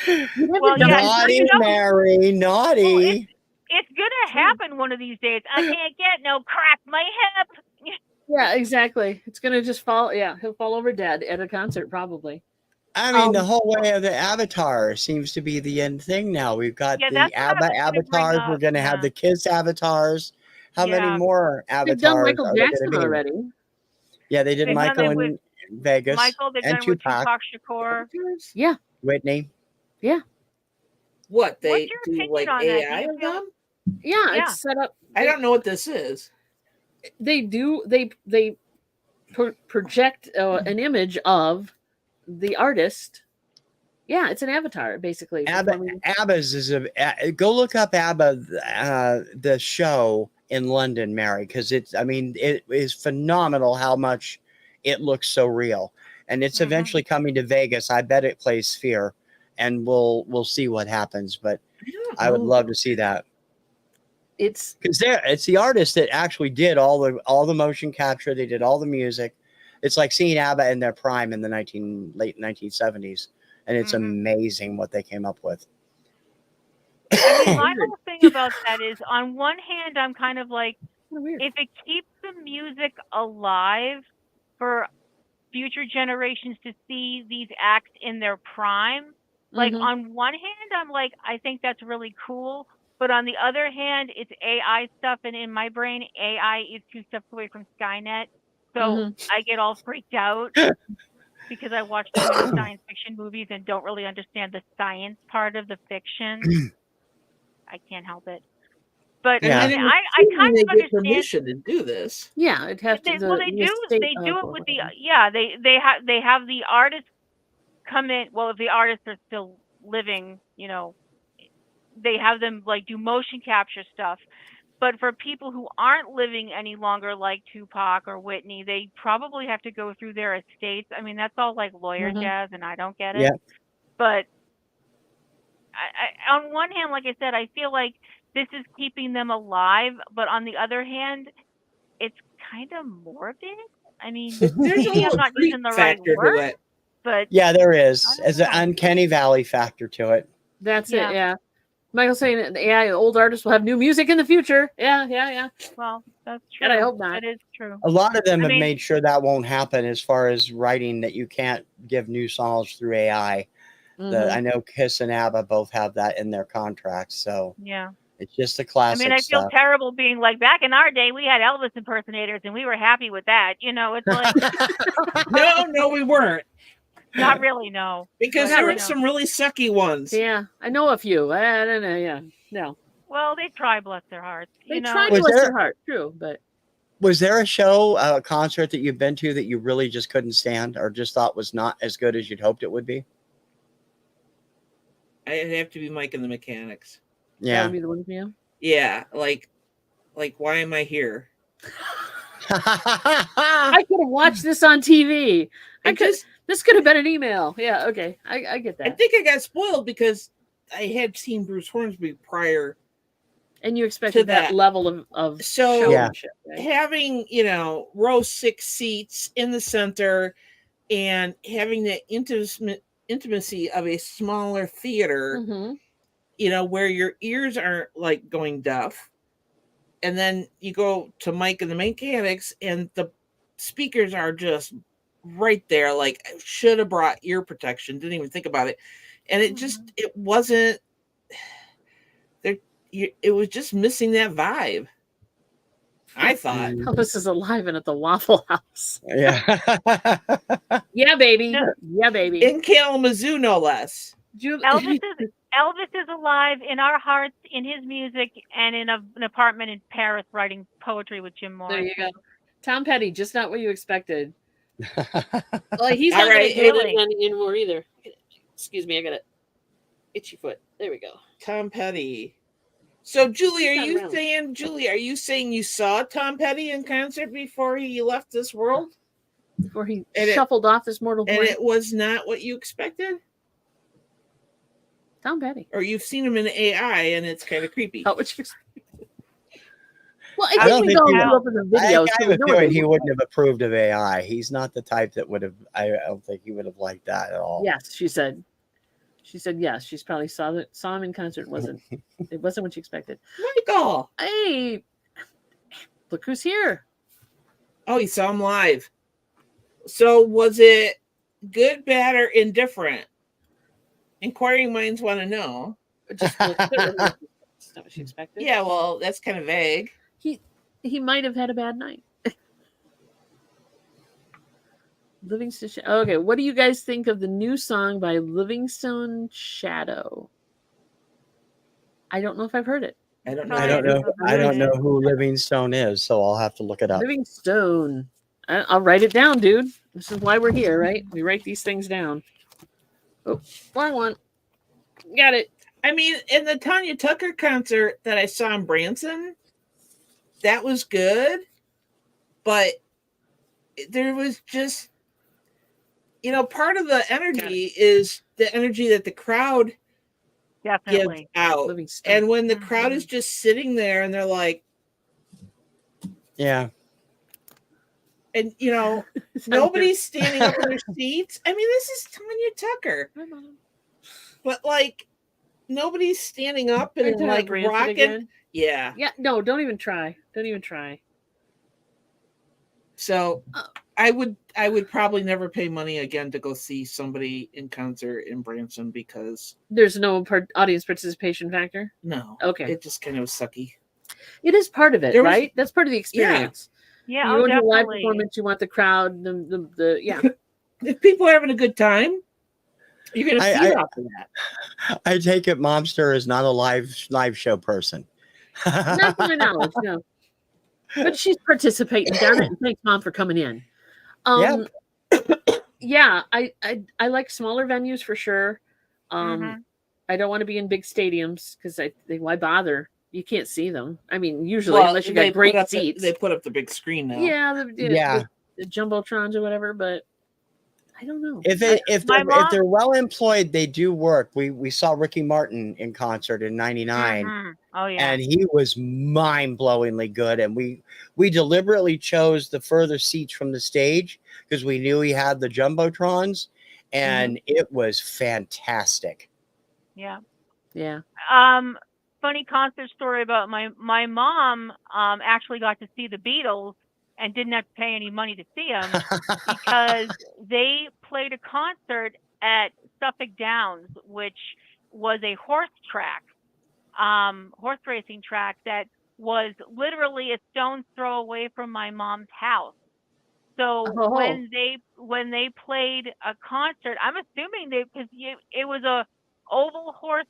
Naughty, Mary, naughty. Well, it's gonna happen one of these days. I can't get no crack my hip. Yeah, exactly. It's gonna just fall. Yeah, he'll fall over dead at a concert, probably. I mean, the whole way of the Avatar seems to be the end thing now. We've got the ABBA avatars. We're going to have the Kiss avatars. How many more avatars? They've done Michael Jackson already. Yeah, they did Michael in Vegas. Michael, they've done with Tupac Shakur. Yeah. Whitney. Yeah. What, they do like AI of them? Yeah, it's set up. I don't know what this is. They do. They project an image of the artist. Yeah, it's an avatar basically. ABBA's is go look up ABBA the show in London, Mary, because it is phenomenal how much it looks so real, and it's eventually coming to Vegas. I bet it plays Sphere, and we'll see what happens. But I would love to see that. It's the artist that actually did all the motion capture. They did all the music. It's like seeing ABBA in their prime in the late 1970s, and it's amazing what they came up with. I mean, my whole thing about that is, on one hand, I'm kind of like, if it keeps the music alive for future generations to see these acts in their prime, like on one hand, I'm like, I think that's really cool. But on the other hand, it's AI stuff, and in my brain, AI is 2 steps away from Skynet. So I get all freaked out because I watch too many science fiction movies and don't really understand the science part of the fiction. I can't help it. But I mean, I kind of understand permission to do this. Yeah, it has to. Well, they do it with the they have the artists come in. Well, if the artists are still living, they have them like do motion capture stuff. But for people who aren't living any longer, like Tupac or Whitney, they probably have to go through their estates. I mean, that's all like lawyer jazz, and I don't get it. Yeah. But I, on one hand, like I said, I feel like this is keeping them alive. But on the other hand, it's kind of morbid. I mean, maybe I'm not using the right word, but yeah, there is. There's an uncanny valley factor to it. That's it. Yeah. Michael's saying that the old artists will have new music in the future. Yeah. Well, that's true. And I hope not. That is true. A lot of them have made sure that won't happen as far as writing, that you can't give new songs through AI. I know Kiss and ABBA both have that in their contracts. So yeah, it's just a classic. I mean, I feel terrible being like, back in our day, we had Elvis impersonators and we were happy with that. It's like No, we weren't. Not really, no. Because there were some really sucky ones. Yeah, I know a few. I don't know. Yeah, no. Well, they try, bless their hearts. They try, bless their heart. True, but was there a show, a concert that you've been to that you really just couldn't stand, or just thought was not as good as you'd hoped it would be? It'd have to be Mike and the Mechanics. Yeah, that would be the one for you. Yeah, like why am I here? I could have watched this on TV. This could have been an email. Yeah, okay. I get that. I think I got spoiled because I had seen Bruce Hornsby prior. And you expected that level of showmanship, right? Having, row 6 seats in the center and having the intimacy of a smaller theater, where your ears aren't like going deaf. And then you go to Mike and the Mechanics and the speakers are just right there. Like, I should have brought ear protection. Didn't even think about it. And it just, it wasn't there. It was just missing that vibe. I thought. Elvis is alive and at the Waffle House. Yeah. Yeah, baby. No. Yeah, baby. In Kalamazoo, no less. Elvis is alive in our hearts, in his music, and in an apartment in Paris writing poetry with Jim Morrison. There you go. Tom Petty, just not what you expected. Well, he's All not right, going to do it anymore either. Excuse me, I got an itchy foot. There we go. Tom Petty. So, Julie, He's are not you around. saying you saw Tom Petty in concert before he left this world? Before he shuffled off this mortal plane? And it was not what you expected? Tom Petty. Or you've seen him in AI and it's kind of creepy. How would you expect? Well, I think we go up in the videos. I have a feeling he wouldn't have approved of AI. He's not the type that would have. I don't think he would have liked that at all. Yes, she said. She said yes. She's probably saw him in concert. It wasn't what she expected. Michael, hey, look who's here! Oh, you saw him live. So was it good, bad, or indifferent? Inquiring minds want to know. Just that's not what she expected. Yeah, well, that's kind of vague. He might have had a bad night. Livingstone. Okay, what do you guys think of the new song by Livingstone Shadow? I don't know if I've heard it. I don't know who Livingstone is, so I'll have to look it up. Livingstone. I'll write it down, dude. This is why we're here, right? We write these things down. Oh, wrong one. Got it. I mean, in the Tanya Tucker concert that I saw in Branson, that was good, but there was just, part of the energy is the energy that the crowd gives out. And when the crowd is just sitting there and they're like, yeah. And, nobody's standing up in their seats. I mean, this is Tanya Tucker. But, nobody's standing up and, rocking. Again? Yeah. Yeah, no, don't even try. Don't even try. So, I would probably never pay money again to go see somebody in concert in Branson because... There's no audience participation factor? No. Okay. It just kind of was sucky. It is part of it, right? That's part of the experience. Yeah, you want a live performance, you want the crowd, yeah. If people are having a good time, you're going to feed off of that. I take it Momster is not a live show person. Not to my knowledge, no. But she's participating. Darn it, and thanks, Mom, for coming in. Yeah, I like smaller venues for sure. I don't want to be in big stadiums because why bother? You can't see them. I mean, usually unless you got great seats. They put up the big screen now. Yeah, the jumbotrons or whatever. But I don't know. If they're well employed, they do work. We saw Ricky Martin in concert in '99. Oh yeah, and he was mind-blowingly good. And we deliberately chose the further seats from the stage because we knew he had the jumbotrons, and it was fantastic. Yeah. Funny concert story about my mom actually got to see the Beatles and didn't have to pay any money to see them because they played a concert at Suffolk Downs, which was a horse racing track that was literally a stone's throw away from my mom's house. So when they played a concert, I'm assuming because it was a oval horse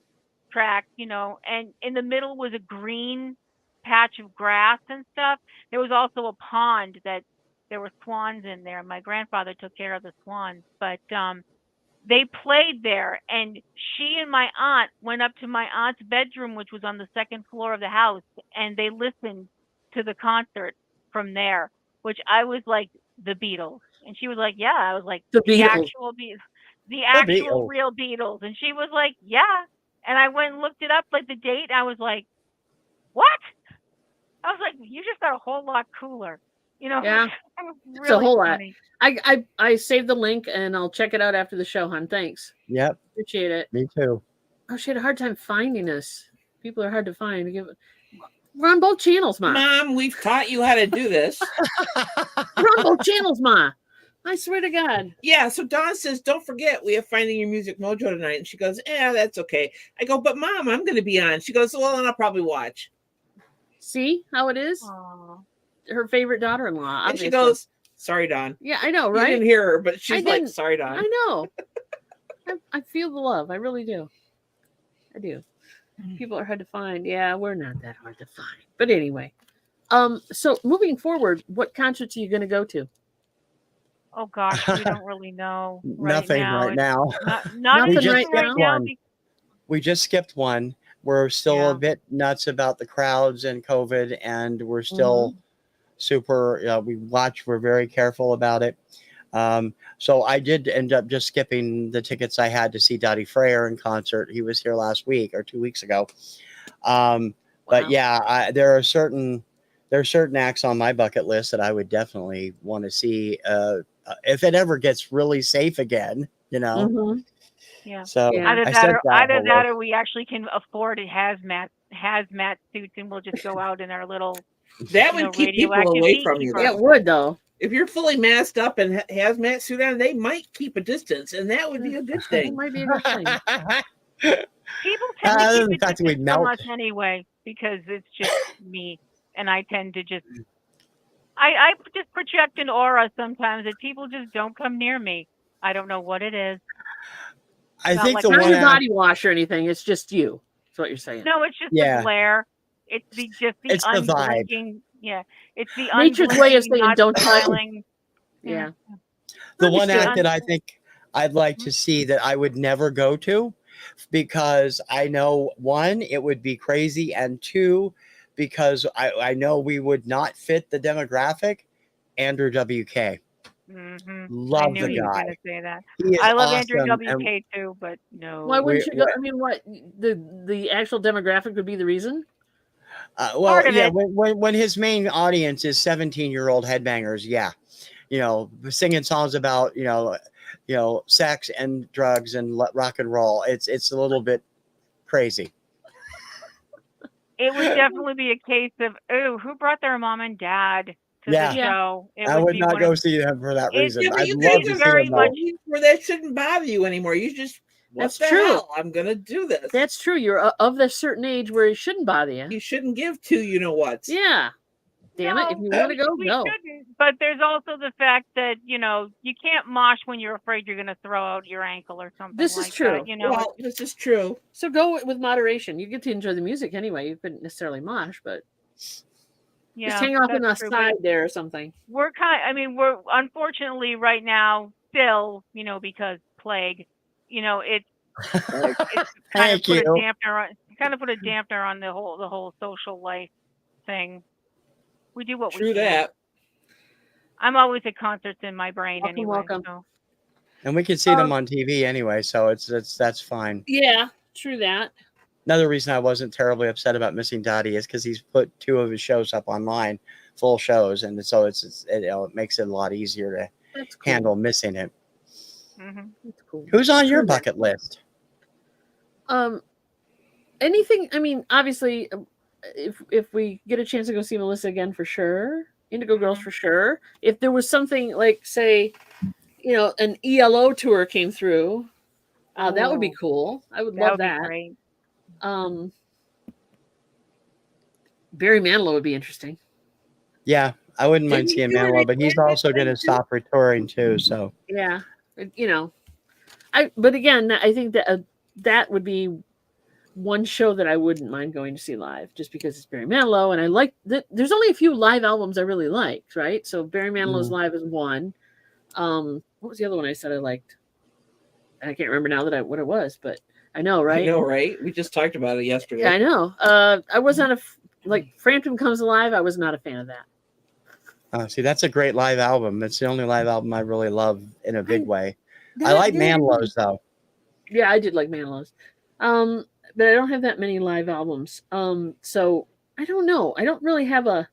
track, and in the middle was a green patch of grass and stuff. There was also a pond that there were swans in there. My grandfather took care of the swans, but they played there, and she and my aunt went up to my aunt's bedroom, which was on the second floor of the house, and they listened to the concert from there, which I was like, the Beatles. And she was like, yeah. I was like, the actual real Beatles. And she was like, yeah. And I went and looked it up, the date. I was like, what? I was like, you just got a whole lot cooler. Yeah, really it's a whole funny. lot. I saved the link and I'll check it out after the show, hon. Thanks. Yep. Appreciate it. Me too. Oh, she had a hard time finding us. People are hard to find. We're on both channels, Ma. Mom, we've taught you how to do this. We're on both channels, Ma. I swear to God. Yeah, so Dawn says, don't forget, we have Finding Your Music Mojo tonight. And she goes, that's okay. I go, but Mom, I'm going to be on. She goes, well, then I'll probably watch. See how it is? Aww. her favorite daughter-in-law. And Obviously. she goes, "Sorry, Don." Yeah, I know, You right? didn't hear her, but she's I like, didn't. "Sorry, Don." I know. I feel the love. I really do. I do. People are hard to find. Yeah, we're not that hard to find. But anyway, so moving forward, what concerts are you going to go to? Oh gosh, we don't really know right Nothing now. right It's now. not Nothing We just right anything right skipped now? now. one. We just skipped one. We're still Yeah. a bit nuts about the crowds and COVID, and we're still super. We're very careful about it. So I did end up just skipping the tickets I had to see Dottie Freyer in concert. He was here last week or 2 weeks ago. But yeah, there are certain acts on my bucket list that I would definitely want to see if it ever gets really safe again. Mhm. Yeah. So Yeah. Either I that said or that whole list. we actually can afford hazmat suits, and we'll just go out in our little That would keep people radioactive away from you. beekeeper. Yeah, it would though. If you're fully masked up and hazmat suit on, they might keep a distance, and that would be a good That thing. might be a good thing. People tend to the keep a fact that we'd distance from melt. us anyway, because it's just me, and I tend to just I just project an aura sometimes that people just don't come near me. I don't know what it is. I Not think like the Not one your act, body wash or anything. It's just you. That's what you're saying. No, it's just the yeah, glare. It's just the it's the vibe. unblinking. Yeah, it's the Nature's way of unblinking, saying not don't touch. smiling. Yeah. The one Understood. act that I think I'd like to see that I would never go to because I know, one, it would be crazy, and two, because I know we would not fit the demographic. Andrew WK. I Love knew the he was going guy. to say that. He is I love Andrew awesome. And WK too, but Why no. wouldn't you go? I mean, what the actual demographic would be the reason? well, Part of yeah, it. when his main audience is 17-year-old headbangers, yeah, singing songs about sex and drugs and rock and roll. It's a little bit crazy. It would definitely be a case of, oh, who brought their mom and dad to the Yeah, Yeah. show? It I would would be not one go of see them for that it's reason. Yeah, but I'd you love guys to are see very them much though. where that shouldn't bother you anymore. You just, what That's the true. hell? I'm gonna do this. That's true. You're of a certain age where it shouldn't bother you. You shouldn't give two you know what. Yeah. Damn it. If you want to go, we go. shouldn't. But there's also the fact that, you can't mosh when you're afraid you're going to throw out your ankle or something This is like true. that. Well, this is true. So go with moderation. You get to enjoy the music anyway. You couldn't necessarily mosh, but yeah, just hang off on the true. side there or something. We're we're unfortunately right now still, because plague, it's kind of Thank put a you. dampener on the whole social life thing. We do what True we can. that. I'm always at concerts in my brain anyway. Welcome. So. And we can see them on TV anyway, so that's fine. Yeah, true that. Another reason I wasn't terribly upset about missing Dottie is because he's put 2 of his shows up online, full shows, and so it makes it a lot easier to handle missing it. That's cool. Who's on your bucket list? Anything. I mean, obviously, if we get a chance to go see Melissa again, for sure. Indigo Girls for sure. If there was something like, say, an ELO tour came through, that would be cool. I would love that. Be great. Barry Manilow would be interesting. Yeah, I wouldn't mind seeing Manilow, but he's also going to stop touring too. So yeah, But again, I think that that would be one show that I wouldn't mind going to see live, just because it's Barry Manilow, and I like that. There's only a few live albums I really liked, right? So Barry Manilow's live is one. What was the other one I said I liked? I can't remember now what it was, but I know, right? I know, right? We just talked about it yesterday. Yeah, I know. I was not Frampton Comes Alive. I was not a fan of that. See, that's a great live album. It's the only live album I really love in a big way. I like Manilow's though. Yeah, I did like Manilow's. But I don't have that many live albums. So I don't know. I don't really have a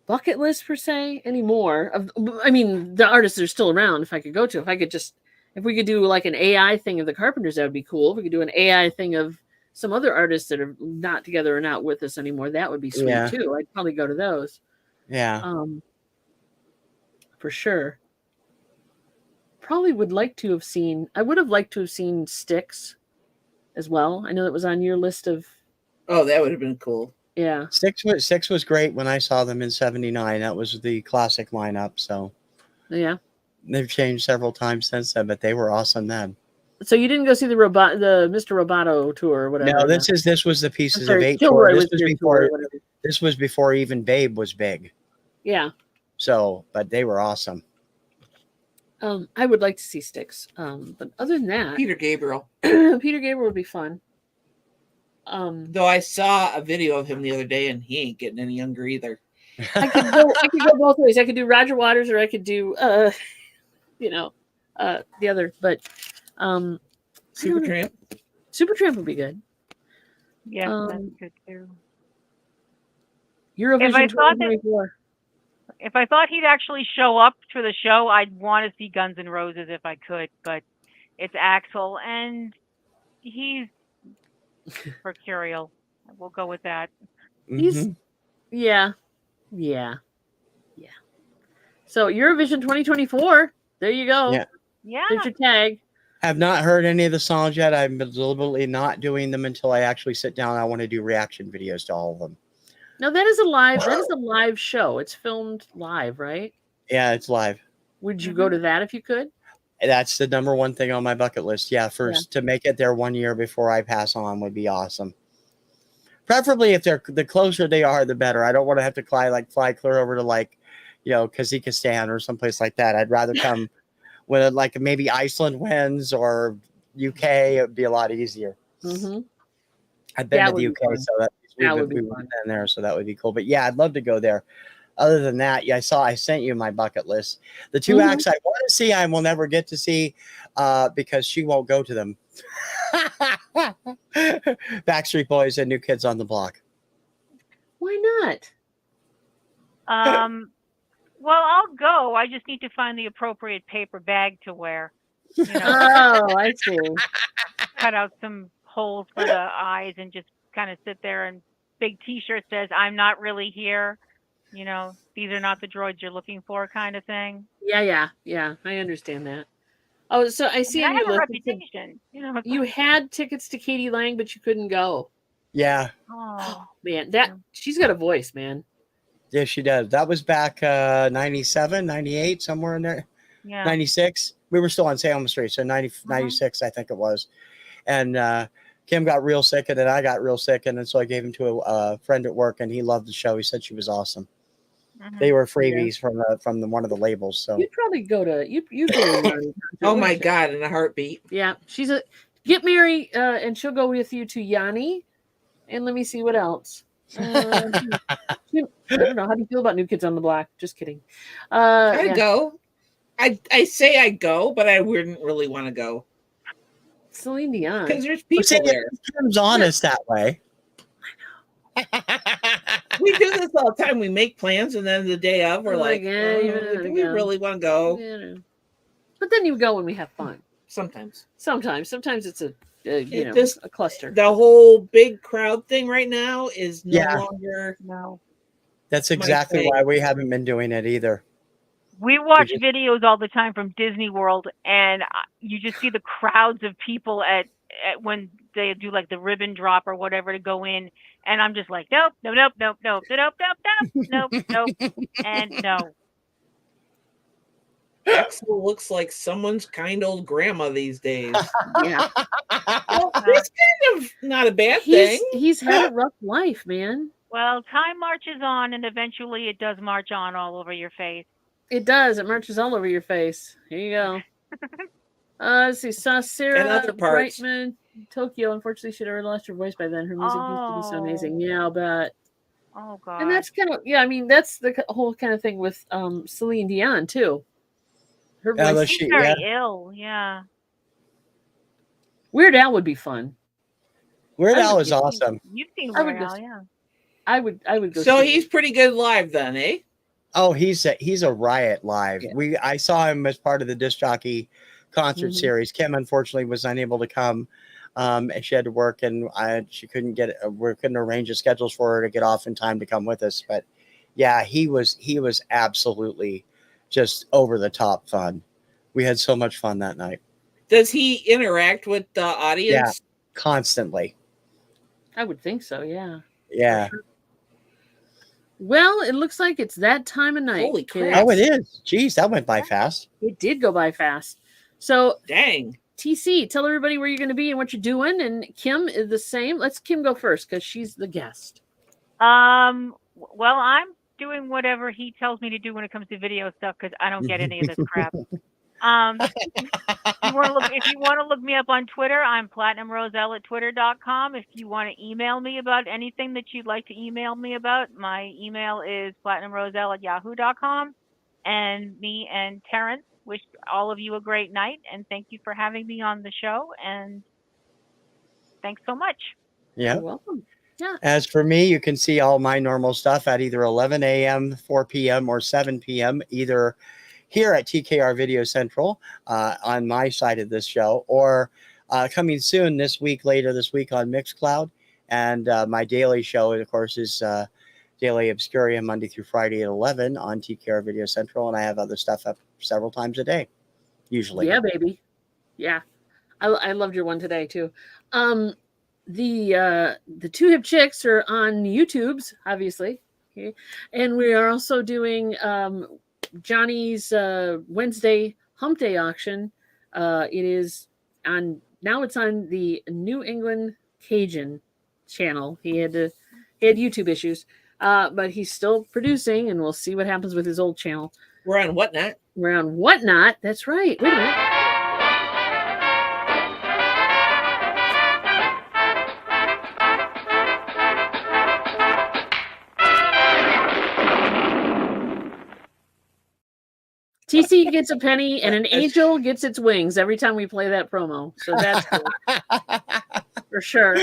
bucket list per se anymore. I mean, the artists are still around. If I could go to, if we could do like an AI thing of the Carpenters, that would be cool. If we could do an AI thing of some other artists that are not together or not with us anymore, that would be sweet too. I'd probably go to those. Yeah. For sure. Probably would like to have seen. I would have liked to have seen Styx as well. I know that was on your list of. Oh, that would have been cool. Yeah. Six was great when I saw them in '79. That was the classic lineup. So Yeah. they've changed several times since then, but they were awesome then. So you didn't go see the Mr. Roboto tour or whatever? No, this was the Pieces of Eight Kilroy tour. was This was before even Babe was big. Yeah. So, but they were awesome. I would like to see Styx. But other than that, Peter Gabriel. Peter Gabriel would be fun. Though I saw a video of him the other day, and he ain't getting any younger either. I could go both ways. I could do Roger Waters, or I could do the other. But Supertramp. Supertramp would be good. Yeah, that's good too. Eurovision 2024. If I thought he'd actually show up for the show, I'd want to see Guns N' Roses if I could, but it's Axl, and he's mercurial. We'll go with that. He's yeah. So Eurovision 2024. There you go. Yeah. There's your tag. Have not heard any of the songs yet. I'm deliberately not doing them until I actually sit down. I want to do reaction videos to all of them. No, that is a live show. It's filmed live, right? Yeah, it's live. Would you go to that if you could? That's the number one thing on my bucket list. Yeah, first to make it there 1 year before I pass on would be awesome. Preferably if the closer they are, the better. I don't want to have to fly clear over to Kazakhstan or someplace like that. I'd rather come when maybe Iceland wins or UK. It would be a lot easier. Mm-hmm. I've been to the UK, so that would be fun there. So that would be cool. But yeah, I'd love to go there. Other than that, I sent you my bucket list. The two acts I want to see, I will never get to see because she won't go to them. Backstreet Boys and New Kids on the Block. Why not? Well, I'll go. I just need to find the appropriate paper bag to wear. Oh, I see. Cut out some holes for the eyes and just kind of sit there, and big T-shirt says, "I'm not really here." These are not the droids you're looking for, kind of thing. Yeah. I understand that. Oh, so I see on your list. Reputation. You had tickets to Katie Lang, but you couldn't go. Yeah. Oh man, she's got a voice, man. Yeah, she does. That was back 97, 98, somewhere in there. Yeah. 96. We were still on Salem Street, so 96, I think it was. And Kim got real sick, and then I got real sick, and then so I gave him to a friend at work, and he loved the show. He said she was awesome. They were freebies from one of the labels. So you'd probably go to you go to oh my God, in a heartbeat. Yeah, get Mary, and she'll go with you to Yanni, and let me see what else. I don't know. How do you feel about New Kids on the Block? Just kidding. I'd go. I say I'd go, but I wouldn't really want to go. Celine Dion, because there's people there. Kim's honest that way. We do this all the time. We make plans, and then the day of, we're do we really want to go? Yeah. But then you go when we have fun. Sometimes it's a cluster. The whole big crowd thing right now is no longer. No. That's exactly why we haven't been doing it either. We watch videos all the time from Disney World, and you just see the crowds of people at when they do the ribbon drop or whatever to go in, and I'm just like, nope, and no. Axl looks like someone's kind old grandma these days. Yeah. Well, it's kind of not a bad thing. He's had a rough life, man. Well, time marches on, and eventually it does march on all over your face. It does. It marches all over your face. Here you go. Let's see. Sarah Brightman, Tokyo. Unfortunately, she'd already lost her voice by then. Her music used to be so amazing. Yeah, I'll bet. Oh, God. And that's kind of, that's the whole kind of thing with Celine Dion, too. Her voice is very ill. Yeah. Weird Al would be fun. Weird Al is awesome. You've seen Weird Al, yeah. I would go. So he's pretty good live then, eh? Oh, he's a riot live. Yeah. I saw him as part of the disc jockey concert series. Kim unfortunately was unable to come, and she had to work, and she couldn't we couldn't arrange the schedules for her to get off in time to come with us. But yeah, he was absolutely just over the top fun. We had so much fun that night. Does he interact with the audience? Yeah, constantly. I would think so. Yeah. Yeah. Well, it looks like it's that time of night. Holy crap. Oh, it is. Geez, that went by fast. It did go by fast. So, Dang. TC, tell everybody where you're going to be and what you're doing. And Kim is the same. Let's Kim go first because she's the guest. Well, I'm doing whatever he tells me to do when it comes to video stuff because I don't get any of this crap. If you want to look me up on Twitter, I'm platinumroselle@twitter.com. If you want to email me about anything that you'd like to email me about, my email is platinumroselle@yahoo.com. And me and Terrence wish all of you a great night, and thank you for having me on the show. And thanks so much. Yeah. You're welcome. Yeah. As for me, you can see all my normal stuff at either 11 a.m., 4 p.m., or 7 p.m., either here at TKR Video Central on my side of this show, or coming soon later this week on Mixcloud. And my daily show, of course, is Daily Obscuria, Monday through Friday at 11 on TKR Video Central. And I have other stuff up several times a day, usually. Yeah, baby. Yeah. I loved your one today, too. The Two Hip Chicks are on YouTube's, obviously. Okay. And we are also doing Johnny's Wednesday Hump Day auction. It's on the New England Cajun channel. He had YouTube issues, but he's still producing, and we'll see what happens with his old channel. We're on Whatnot. We're on Whatnot. That's right. Wait a minute. TC gets a penny and an angel gets its wings every time we play that promo. So that's cool. For sure.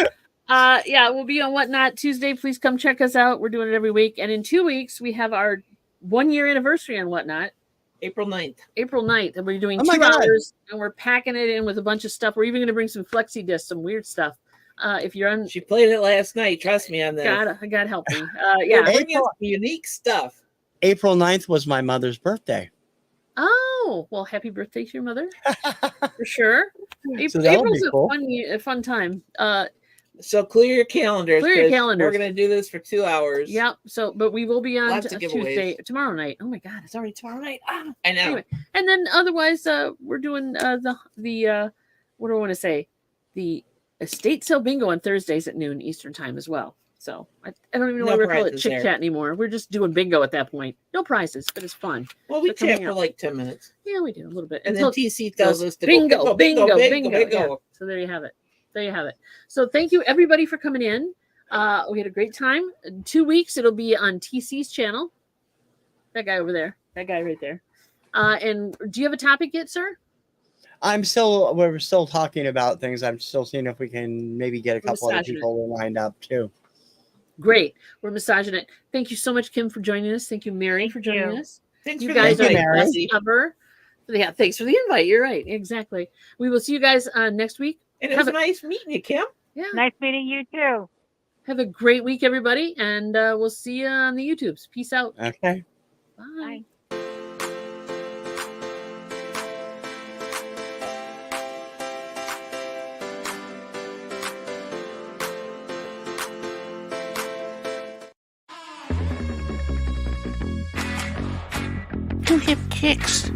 We'll be on Whatnot Tuesday. Please come check us out. We're doing it every week. And in 2 weeks, we have our 1-year anniversary on Whatnot. April 9th. And we're doing 2 hours, and we're packing it in with a bunch of stuff. We're even going to bring some flexi discs, some weird stuff. If you're on, she played it last night. Trust me on that. God help me. Bringing unique stuff. April 9th was my mother's birthday. Oh, well, happy birthday to your mother. For sure. April's cool. a fun time. So clear your calendars. We're going to do this for 2 hours. Yep. But we will be on Tuesday, tomorrow night. Oh my God, it's already tomorrow night. I know. Anyway, and then otherwise, we're doing the what do I want to say? The estate sale bingo on Thursdays at noon Eastern time as well. So I don't even know why we're calling it Chick Chat anymore. We're just doing bingo at that point. No prizes, but it's fun. Well, we chat for like 10 minutes. Yeah, we do a little bit. And then TC tells us to bingo. Yeah. So there you have it. So thank you everybody for coming in. We had a great time. In 2 weeks, it'll be on TC's channel. That guy over there. That guy right there. And do you have a topic yet, sir? We're still talking about things. I'm still seeing if we can maybe get a couple other people lined up too. Great. We're massaging it. Thank you so much, Kim, for joining us. Thank you, Mary, for joining us. Thanks you guys are best ever. Yeah, thanks for the invite. You're right. Exactly. We will see you guys next week. And it was nice meeting you, Kim. Yeah. Nice meeting you too. Have a great week, everybody, and we'll see you on the YouTubes. Peace out. Okay. Bye. Two Hip Kicks.